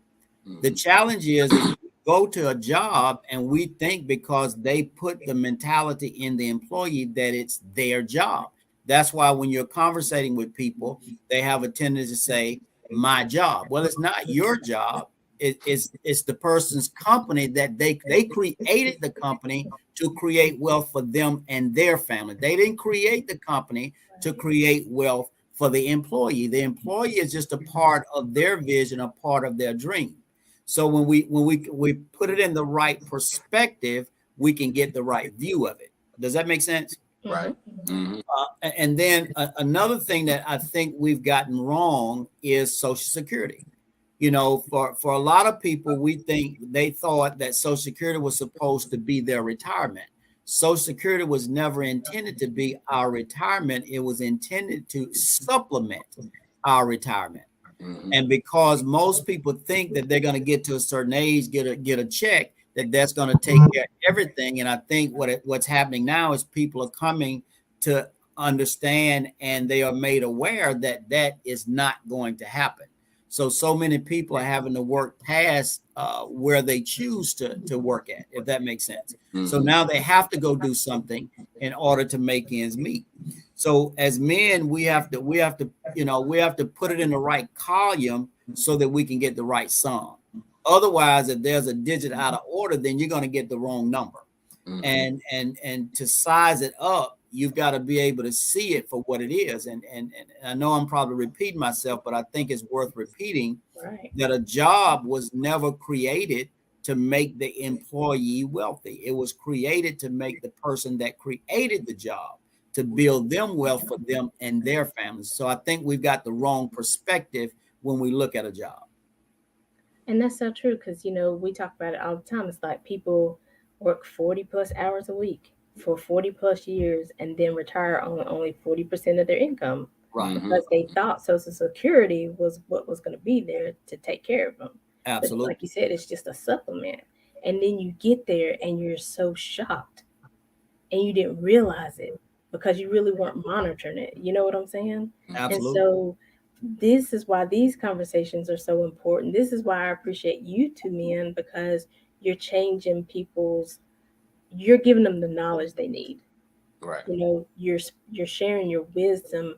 Mm-hmm. The challenge is if we go to a job and we think because they put the mentality in the employee that it's their job. That's why when you're conversating with people, they have a tendency to say, my job. Well, it's not your job. It's the person's company that they created the company to create wealth for them and their family. They didn't create the company to create wealth for the employee. The employee is just a part of their vision, a part of their dream. So when we put it in the right perspective, we can get the right view of it. Does that make sense? Right. Mm-hmm. And then another thing that I think we've gotten wrong is Social Security. For a lot of people, they thought that Social Security was supposed to be their retirement. Social Security was never intended to be our retirement. It was intended to supplement our retirement. Mm-hmm. And because most people think that they're going to get to a certain age, get a check, that's going to take care of everything. And I think what's happening now is people are coming to understand, and they are made aware that that is not going to happen. So many people are having to work past where they choose to work at, if that makes sense. Mm-hmm. So now they have to go do something in order to make ends meet. So as men, we have to put it in the right column so that we can get the right sum. Otherwise, if there's a digit out of order, then you're going to get the wrong number. Mm-hmm. And to size it up, you've got to be able to see it for what it is. And I know I'm probably repeating myself, but I think it's worth repeating Right. that a job was never created to make the employee wealthy. It was created to make the person that created the job, to build them wealth for them and their families. So I think we've got the wrong perspective when we look at a job. And that's so true because, we talk about it all the time. It's like people work 40 plus hours a week for 40 plus years and then retire on only 40% of their income Right. because they thought Social Security was what was going to be there to take care of them. But Absolutely. like you said, it's just a supplement. And then you get there and you're so shocked and you didn't realize it because you really weren't monitoring it. You know what I'm saying? And Absolutely. so this is why these conversations are so important. This is why I appreciate you two men because you're changing you're giving them the knowledge they need. Right. You're sharing your wisdom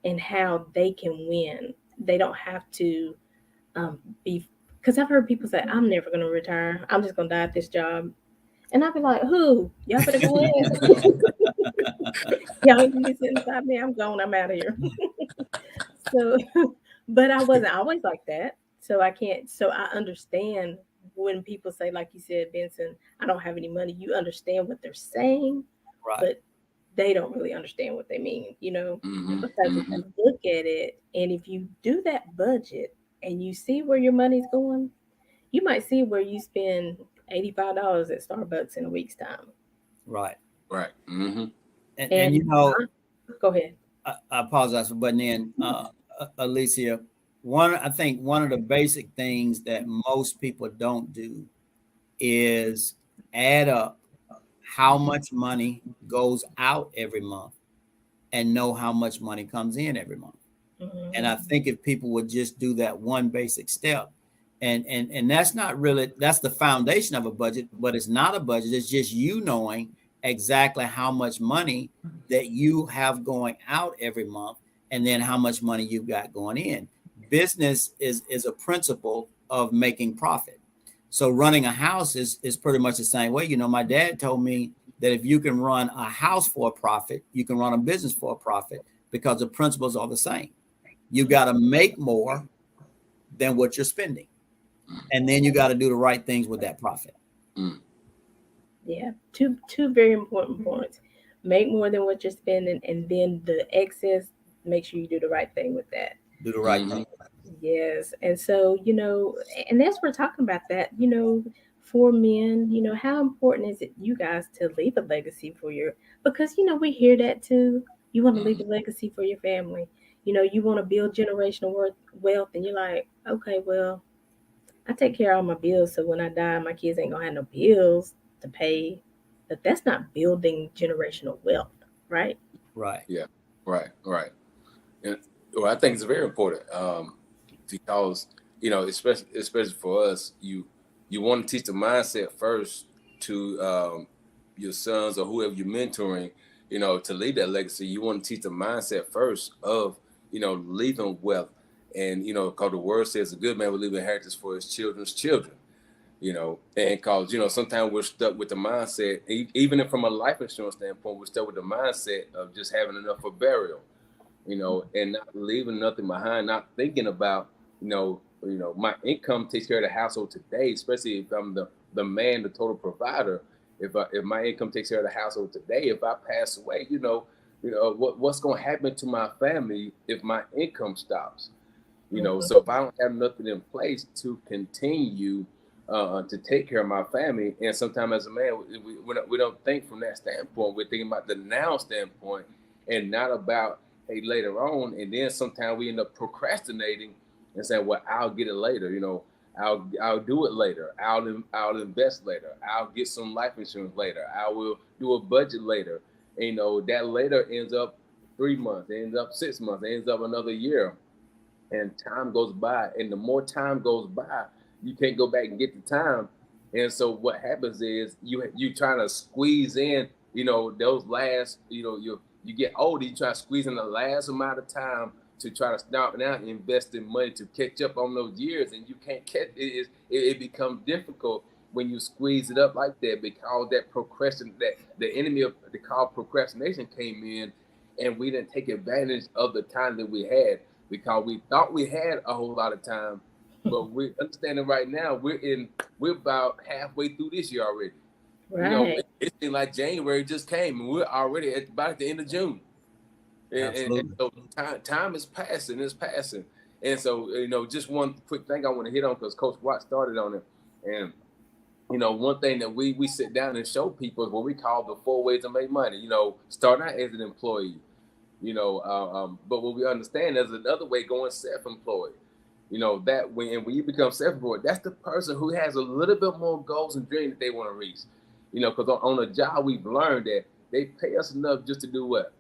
and how they can win. They don't have to be, because I've heard people say, I'm never going to retire. I'm just going to die at this job. And I'd be like, who? Y'all better go ahead. Y'all ain't gonna be sitting beside me. I'm gone. I'm out of here. So, but I wasn't always like that. So I can't, so I understand when people say, like you said, Benson, I don't have any money. You understand what they're saying, Right. but they don't really understand what they mean, Mm-hmm. because if you look at it and if you do that budget and you see where your money's going, you might see where you spend $85 at Starbucks in a week's time. Right. Right. Mm-hmm. And go ahead. I apologize for butting in, Alicia. I think one of the basic things that most people don't do is add up how much money goes out every month and know how much money comes in every month. Mm-hmm. And I think if people would just do that one basic step, and that's not really, that's the foundation of a budget, but it's not a budget. It's just you knowing exactly how much money that you have going out every month and then how much money you've got going in. Business is a principle of making profit. So running a house is pretty much the same way. My dad told me that if you can run a house for a profit, you can run a business for a profit because the principles are the same. You got to make more than what you're spending. And then you got to do the right things with that profit. Mm. Yeah, two very important points. Make more than what you're spending, and then the excess, make sure you do the right thing with that. Do the right thing. Yes. And so, and as we're talking about that, for men, how important is it you guys to leave a legacy because, we hear that too. You want to leave a legacy for your family. You want to build generational wealth, and you're like, okay, well, I take care of all my bills. So when I die, my kids ain't gonna have no bills to pay. But that's not building generational wealth, right? Right. Yeah. Right. And well, I think it's very important because especially for us, you want to teach the mindset first to your sons or whoever you're mentoring. To leave that legacy, you want to teach the mindset first of leaving wealth, and because the word says a good man will leave inheritance for his children's children. And because sometimes we're stuck with the mindset, even if from a life insurance standpoint, we're stuck with the mindset of just having enough for burial. And not leaving nothing behind, not thinking about, my income takes care of the household today, especially if I'm the man, the total provider. If my income takes care of the household today, if I pass away, what's going to happen to my family if my income stops? So if I don't have nothing in place to continue to take care of my family, and sometimes as a man, we don't think from that standpoint. We're thinking about the now standpoint and not about later on. And then sometimes we end up procrastinating and saying, well, I'll get it later. I'll do it later. I'll invest later. I'll get some life insurance later. I will do a budget later. And, that later ends up 3 months, it ends up 6 months, it ends up another year. And time goes by. And the more time goes by, you can't go back and get the time. And so what happens is you trying to squeeze in, those last, you get older, you try to squeeze in the last amount of time to try to start now investing money to catch up on those years, and you can't catch it. It becomes difficult when you squeeze it up like that, because that the enemy of the called procrastination came in, and we didn't take advantage of the time that we had because we thought we had a whole lot of time, but we're understanding right now we're about halfway through this year already. Right. You know, it seems like January just came, and we're already about the end of June. And so time is passing, it's passing. And so, just one quick thing I want to hit on, because Coach Watt started on it. And, one thing that we sit down and show people is what we call the 4 ways to make money, starting out as an employee, but what we understand there's another way, going self-employed. That when you become self-employed, that's the person who has a little bit more goals and dreams that they want to reach. Because on a job, we've learned that they pay us enough just to do what?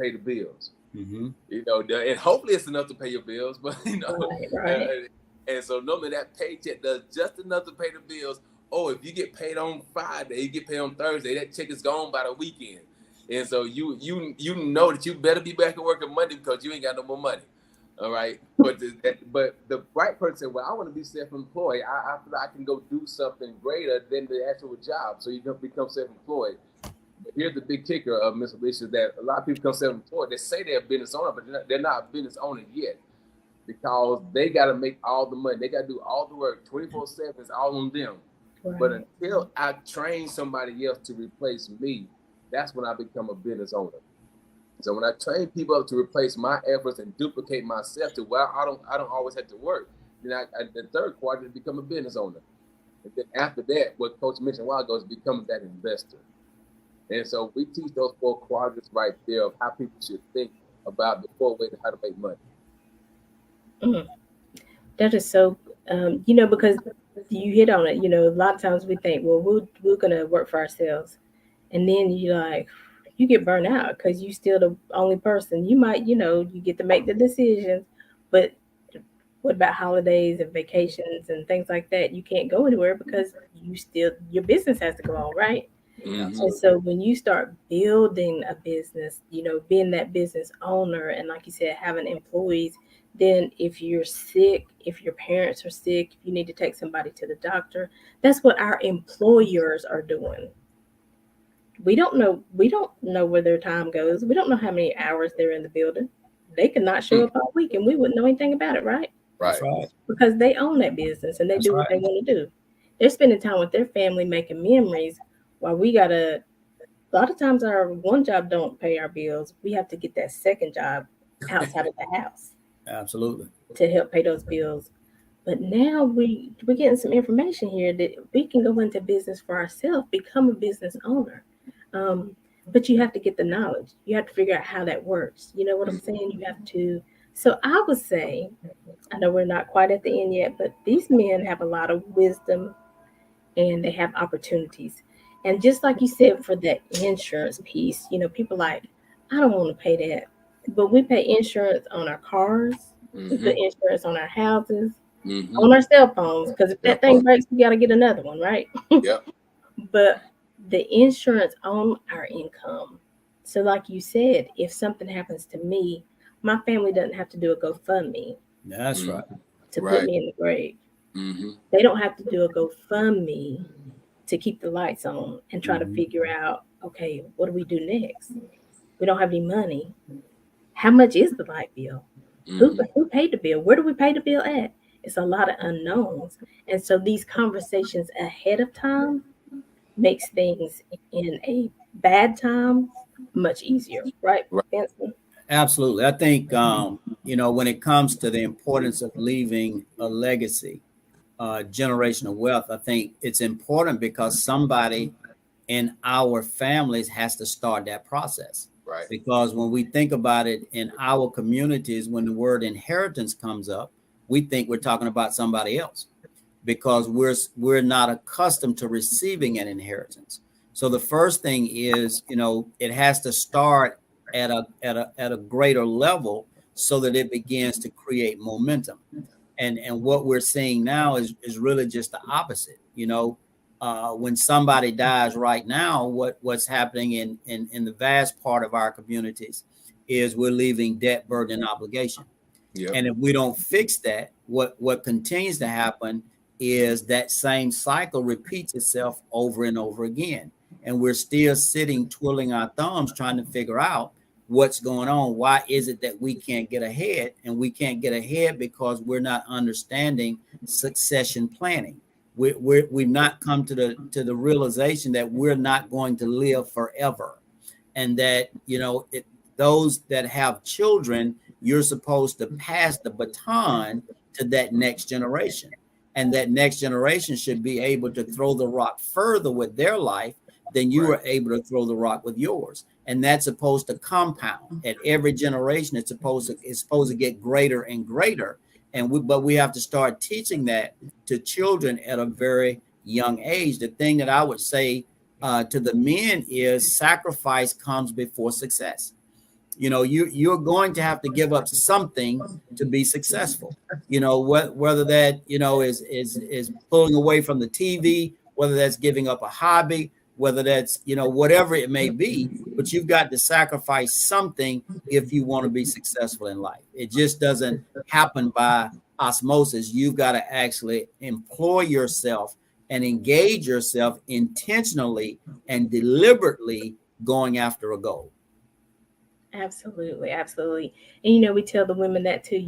Pay the bills. Mm-hmm. And hopefully it's enough to pay your bills, but Right. And so normally that paycheck does just enough to pay the bills. Oh, if you get paid on Friday, you get paid on Thursday, that check is gone by the weekend. And so you know that you better be back at work on Monday because you ain't got no more money. All right. But the right person said, well, I want to be self-employed. I feel like I can go do something greater than the actual job. So you can become self-employed. But here's the big kicker of Miss Alicia, that a lot of people become self-employed. They say they're a business owner, but they're not a business owner yet, because they got to make all the money. They got to do all the work 24/7. It's all on them. Right. But until I train somebody else to replace me, that's when I become a business owner. So when I train people up to replace my efforts and duplicate myself to where I don't always have to work, then the third quadrant is become a business owner. And then after that, what Coach mentioned a while ago is becoming that investor. And so we teach those 4 quadrants right there of how people should think about the 4 ways of how to make money. Mm. That is so, because you hit on it. A lot of times we think, well, we're going to work for ourselves. And then you get burnt out because you still the only person. You might, you get to make the decisions, but what about holidays and vacations and things like that? You can't go anywhere because your business has to go on, right? Mm-hmm. And so when you start building a business, being that business owner, and like you said, having employees, then if you're sick, if your parents are sick, if you need to take somebody to the doctor, that's what our employers are doing. We don't know where their time goes. We don't know how many hours they're in the building. They could not show up all week and we wouldn't know anything about it, right? Right. Because they own that business and they do what they want to do. They're spending time with their family making memories, while we a lot of times our one job don't pay our bills. We have to get that second job outside of the house. Absolutely. To help pay those bills. But now we're getting some information here that we can go into business for ourselves, become a business owner. But you have to get the knowledge. You have to figure out how that works. You know what I'm saying? You have to. So I would say, I know we're not quite at the end yet, but these men have a lot of wisdom and they have opportunities. And just like you said, for that insurance piece, people like, I don't want to pay that. But we pay insurance on our cars. Mm-hmm. We pay insurance on our houses, mm-hmm. on our cell phones, because if that thing breaks, we got to get another one, right? Yep. But the insurance on our income. So like you said, if something happens to me, my family doesn't have to do a GoFundMe. That's right. To put me in the grave. Mm-hmm. They don't have to do a GoFundMe to keep the lights on and try to figure out, okay, what do we do next? We don't have any money. How much is the light bill? Mm-hmm. Who paid the bill? Where do we pay the bill at? It's a lot of unknowns. And so these conversations ahead of time makes things in a bad time much easier, right, Benson? Absolutely. I think, when it comes to the importance of leaving a legacy, generational wealth, I think it's important because somebody in our families has to start that process. Right. Because when we think about it in our communities, when the word inheritance comes up, we think we're talking about somebody else because we're not accustomed to receiving an inheritance. So the first thing is, it has to start at a greater level so that it begins to create momentum. And what we're seeing now is really just the opposite. When somebody dies right now, what's happening in the vast part of our communities is we're leaving debt, burden, and obligation. Yep. And if we don't fix that, what continues to happen is that same cycle repeats itself over and over again. And we're still sitting, twiddling our thumbs, trying to figure out what's going on. Why is it that we can't get ahead? And we can't get ahead because we're not understanding succession planning. We've not come to the realization that we're not going to live forever, and that those that have children, you're supposed to pass the baton to that next generation, and that next generation should be able to throw the rock further with their life than you were able to throw the rock with yours. And that's supposed to compound at every generation. It's supposed to get greater and greater. But we have to start teaching that to children at a very young age. The thing that I would say to the men is sacrifice comes before success. You're going to have to give up something to be successful. Whether that is pulling away from the TV, whether that's giving up a hobby, whether that's whatever it may be. But you've got to sacrifice something if you want to be successful in life. It just doesn't happen by osmosis. You've got to actually employ yourself and engage yourself intentionally and deliberately going after a goal. Absolutely, absolutely. And we tell the women that too,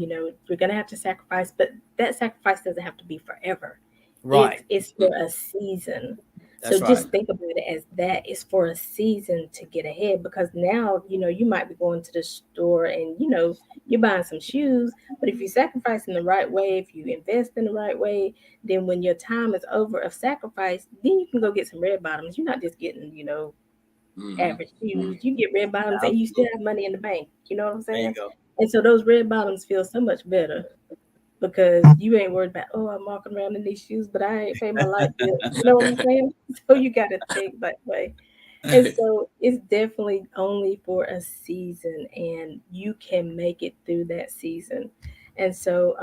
we're gonna have to sacrifice, but that sacrifice doesn't have to be forever. Right. It's for a season. That's So right. just think about it as that is for a season to get ahead, because now, you might be going to the store and you're buying some shoes, but if you sacrifice in the right way, if you invest in the right way, then when your time is over of sacrifice, then you can go get some red bottoms. You're not just getting, average shoes. You get red bottoms and you still have money in the bank. You know what I'm There you saying? go. And so those red bottoms feel so much better because you ain't worried about, oh, I'm walking around in these shoes, but I ain't paid my light bill. You know what I'm saying? So you got to think that way. And so it's definitely only for a season, and you can make it through that season. And so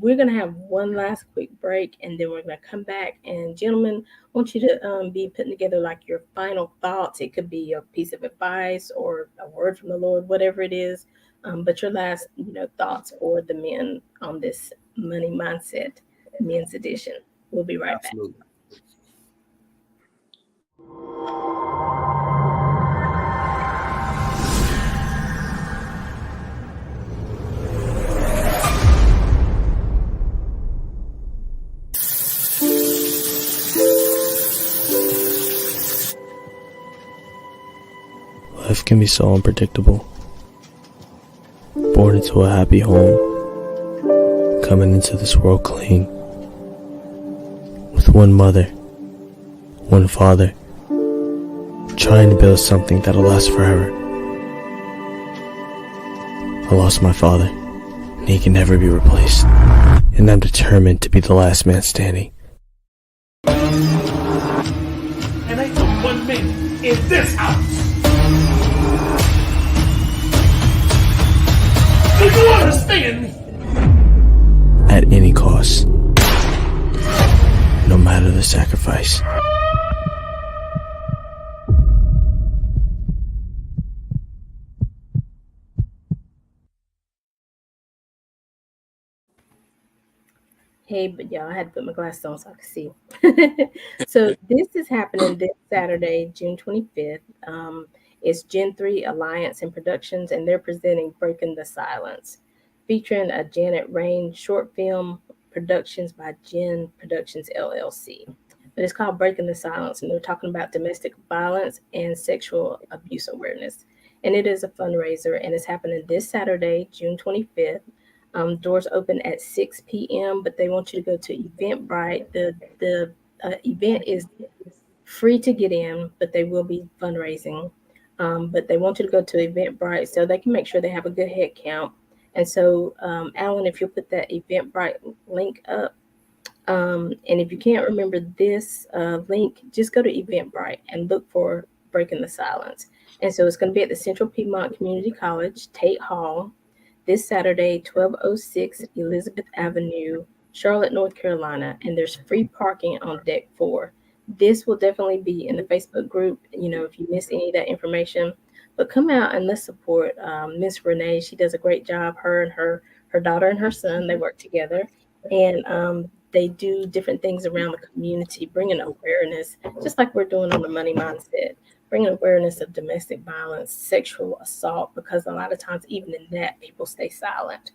we're going to have one last quick break, and then we're going to come back. And gentlemen, I want you to be putting together like your final thoughts. It could be a piece of advice or a word from the Lord, whatever it is. But your last, thoughts for the men on this money mindset men's edition. We'll be right back. Absolutely. Life can be so unpredictable. Born into a happy home, coming into this world clean, with one mother, one father, trying to build something that'll last forever. I lost my father, and he can never be replaced, and I'm determined to be the last man standing. And I took 1 minute in this house. Do you understand me? At any cost, no matter the sacrifice. Hey, but y'all, I had to put my glasses on so I could see. So this is happening this Saturday, June 25th. It's Gen 3 Alliance and Productions, and they're presenting Breaking the Silence, featuring a Janet Rain short film productions by Gen Productions LLC. But it's called Breaking the Silence, and they're talking about domestic violence and sexual abuse awareness. And it is a fundraiser, and it's happening this Saturday, June 25th. Doors open at 6 p.m., but they want you to go to Eventbrite. The event is free to get in, but they will be fundraising. But they want you to go to Eventbrite so they can make sure they have a good head count. And so, Alan, if you'll put that Eventbrite link up, and if you can't remember this link, just go to Eventbrite and look for Breaking the Silence. And so it's going to be at the Central Piedmont Community College, Tate Hall, this Saturday, 1206 Elizabeth Avenue, Charlotte, North Carolina, and there's free parking on deck 4. This will definitely be in the Facebook group, if you miss any of that information. But come out and let's support Miss Renee. She does a great job. Her and her daughter and her son, they work together. And They do different things around the community, bringing awareness, just like we're doing on the money mindset, bringing awareness of domestic violence, sexual assault, because a lot of times, even in that, people stay silent.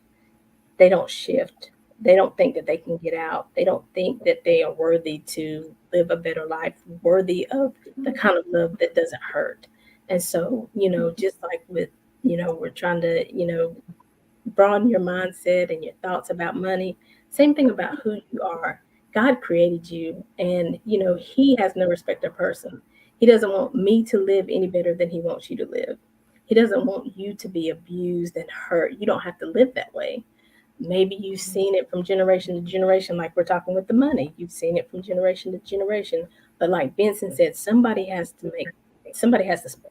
They don't shift. They don't think that they can get out. They don't think that they are worthy to live a better life, worthy of the kind of love that doesn't hurt. And so, just like with, we're trying to, broaden your mindset and your thoughts about money. Same thing about who you are. God created you, and He has no respect of person. He doesn't want me to live any better than He wants you to live. He doesn't want you to be abused and hurt. You don't have to live that way. Maybe you've seen it from generation to generation, like we're talking with the money. You've seen it from generation to generation. But like Benson said, somebody has to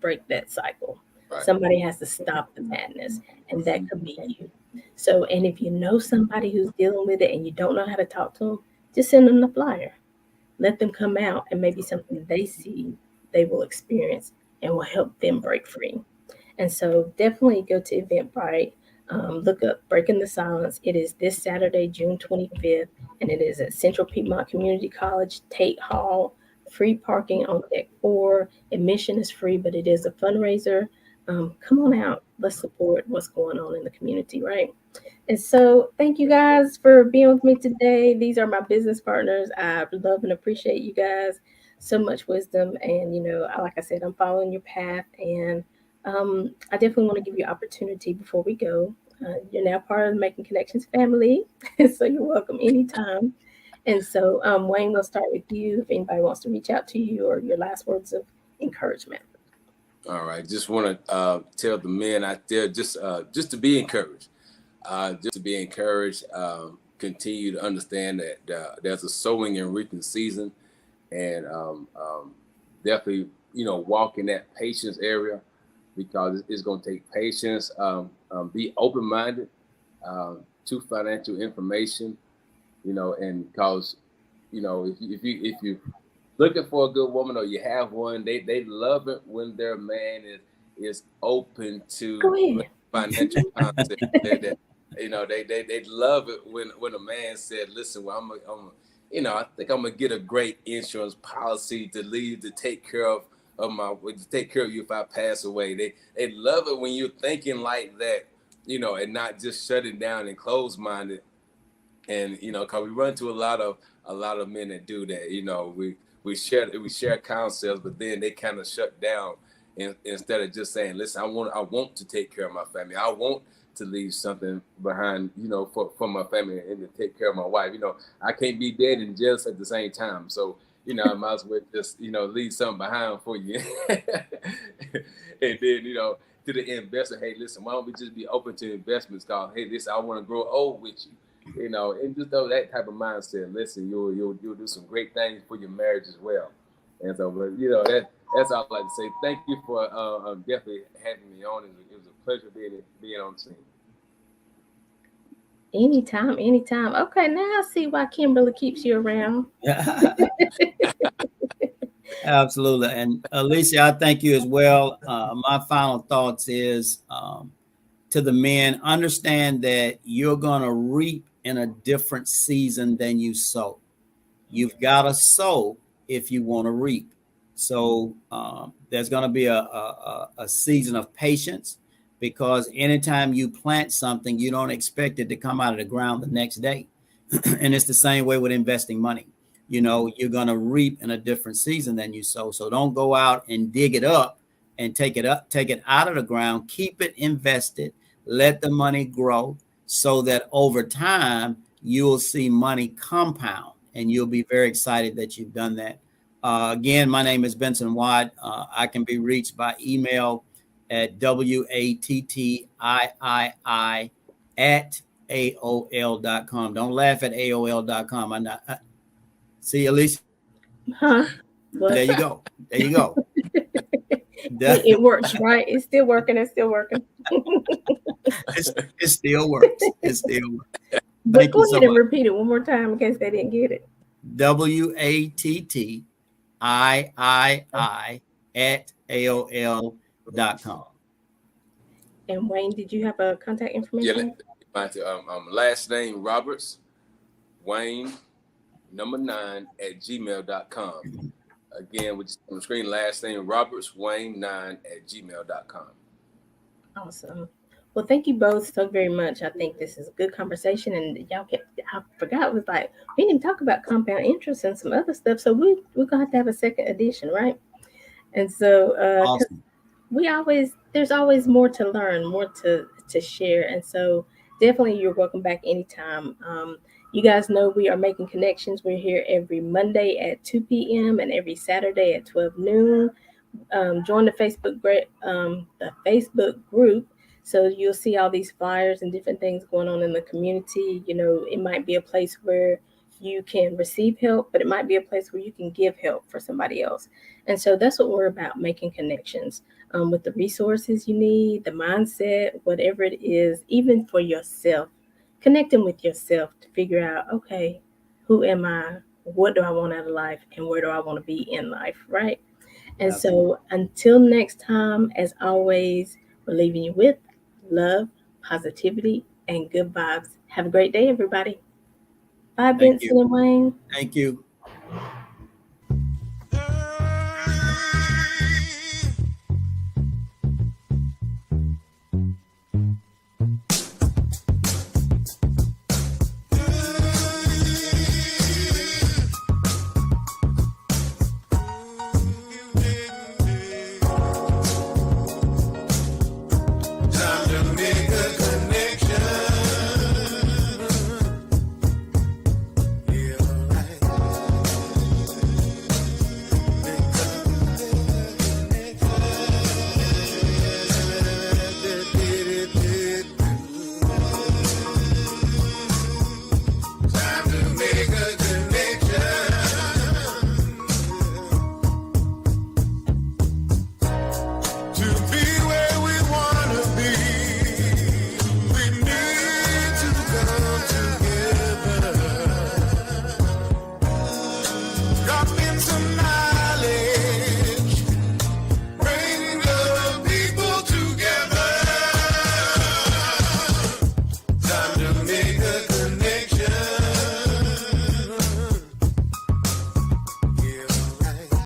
break that cycle. Right. Somebody has to stop the madness, and that could be you. So, and if you know somebody who's dealing with it and you don't know how to talk to them, just send them the flyer. Let them come out, and maybe something they see, they will experience and will help them break free. And so definitely go to Eventbrite. Look up Breaking the Silence. It is this Saturday, June 25th, and it is at Central Piedmont Community College, Tate Hall. Free parking on deck 4. Admission is free, but it is a fundraiser. Come on out. Let's support what's going on in the community, right? And so thank you guys for being with me today. These are my business partners. I love and appreciate you guys. So much wisdom. And, like I said, I'm following your path. And I definitely want to give you opportunity before we go. You're now part of the Making Connections family. So you're welcome anytime. And so, Wayne, we'll start with you if anybody wants to reach out to you or your last words of encouragement. All right. Just want to tell the men out there just to be encouraged. Just to be encouraged. Continue to understand that there's a sowing and reaping season, and definitely walk in that patience area, because it's going to take patience. Be open-minded to financial information, and because if you looking for a good woman or you have one, they love it when their man is open to financial concept. They love it when a man said, "Listen, well, I think I'm gonna get a great insurance policy to take care of you if I pass away." They love it when you're thinking like that, and not just shutting down and closed minded. And because we run into a lot of men that do that. We share concepts, but then they kind of shut down, instead of just saying, "Listen, I want to take care of my family. I want to leave something behind, for my family, and to take care of my wife. I can't be dead and jealous at the same time. So, I might as well just, leave something behind for you." And then, to the investor, "Hey, listen, why don't we just be open to investments? Cause, hey, listen, I want to grow old with you." And just that type of mindset. Listen, you'll do some great things for your marriage as well. And so, but that's all I'd like to say. Thank you for definitely having me on. It was a pleasure being on the scene. Anytime. Okay, now I see why Kimberly keeps you around. Absolutely. And Alicia, I thank you as well. My final thoughts is to the men, understand that you're going to reap in a different season than you sow. You've got to sow if you want to reap. So there's going to be a season of patience, because anytime you plant something, you don't expect it to come out of the ground the next day. And it's the same way with investing money. You're going to reap in a different season than you sow. So don't go out and dig it up and take it out of the ground. Keep it invested. Let the money grow, so that over time you'll see money compound, and you'll be very excited that you've done that. Again, my name is Benson Watt. I can be reached by email at wattii@aol.com. Don't laugh at AOL.com. I'm not. See, Alicia? Huh? What? There you go. It works, right? It's still working. It still works. But go ahead and repeat it one more time in case they didn't get it. WATTII@AOL.com. And Wayne, did you have a contact information? Yeah, last name Roberts, Wayne robertswayne9@gmail.com. Again, which is on the screen, last name robertswayne9@gmail.com. Awesome. Well, thank you both so very much. I think this is a good conversation, and y'all get. I forgot it was like we didn't talk about compound interest and some other stuff, so we're gonna have to have a second edition, right? And so, 'cause Awesome. we always there's always more to learn, more to share, and so definitely you're welcome back anytime. You guys know we are making connections. We're here every Monday at 2 p.m. and every Saturday at 12 noon. Join the Facebook group, so you'll see all these flyers and different things going on in the community. You know, it might be a place where you can receive help, but it might be a place where you can give help for somebody else. And so that's what we're about, making connections, with the resources you need, the mindset, whatever it is, even for yourself, connecting with yourself to figure out, okay, who am I? What do I want out of life? And where do I want to be in life, right? And Absolutely. so until next time, as always, we're leaving you with love, positivity, and good vibes. Have a great day, everybody. Bye, Thank you. Benson and Wayne. Thank you.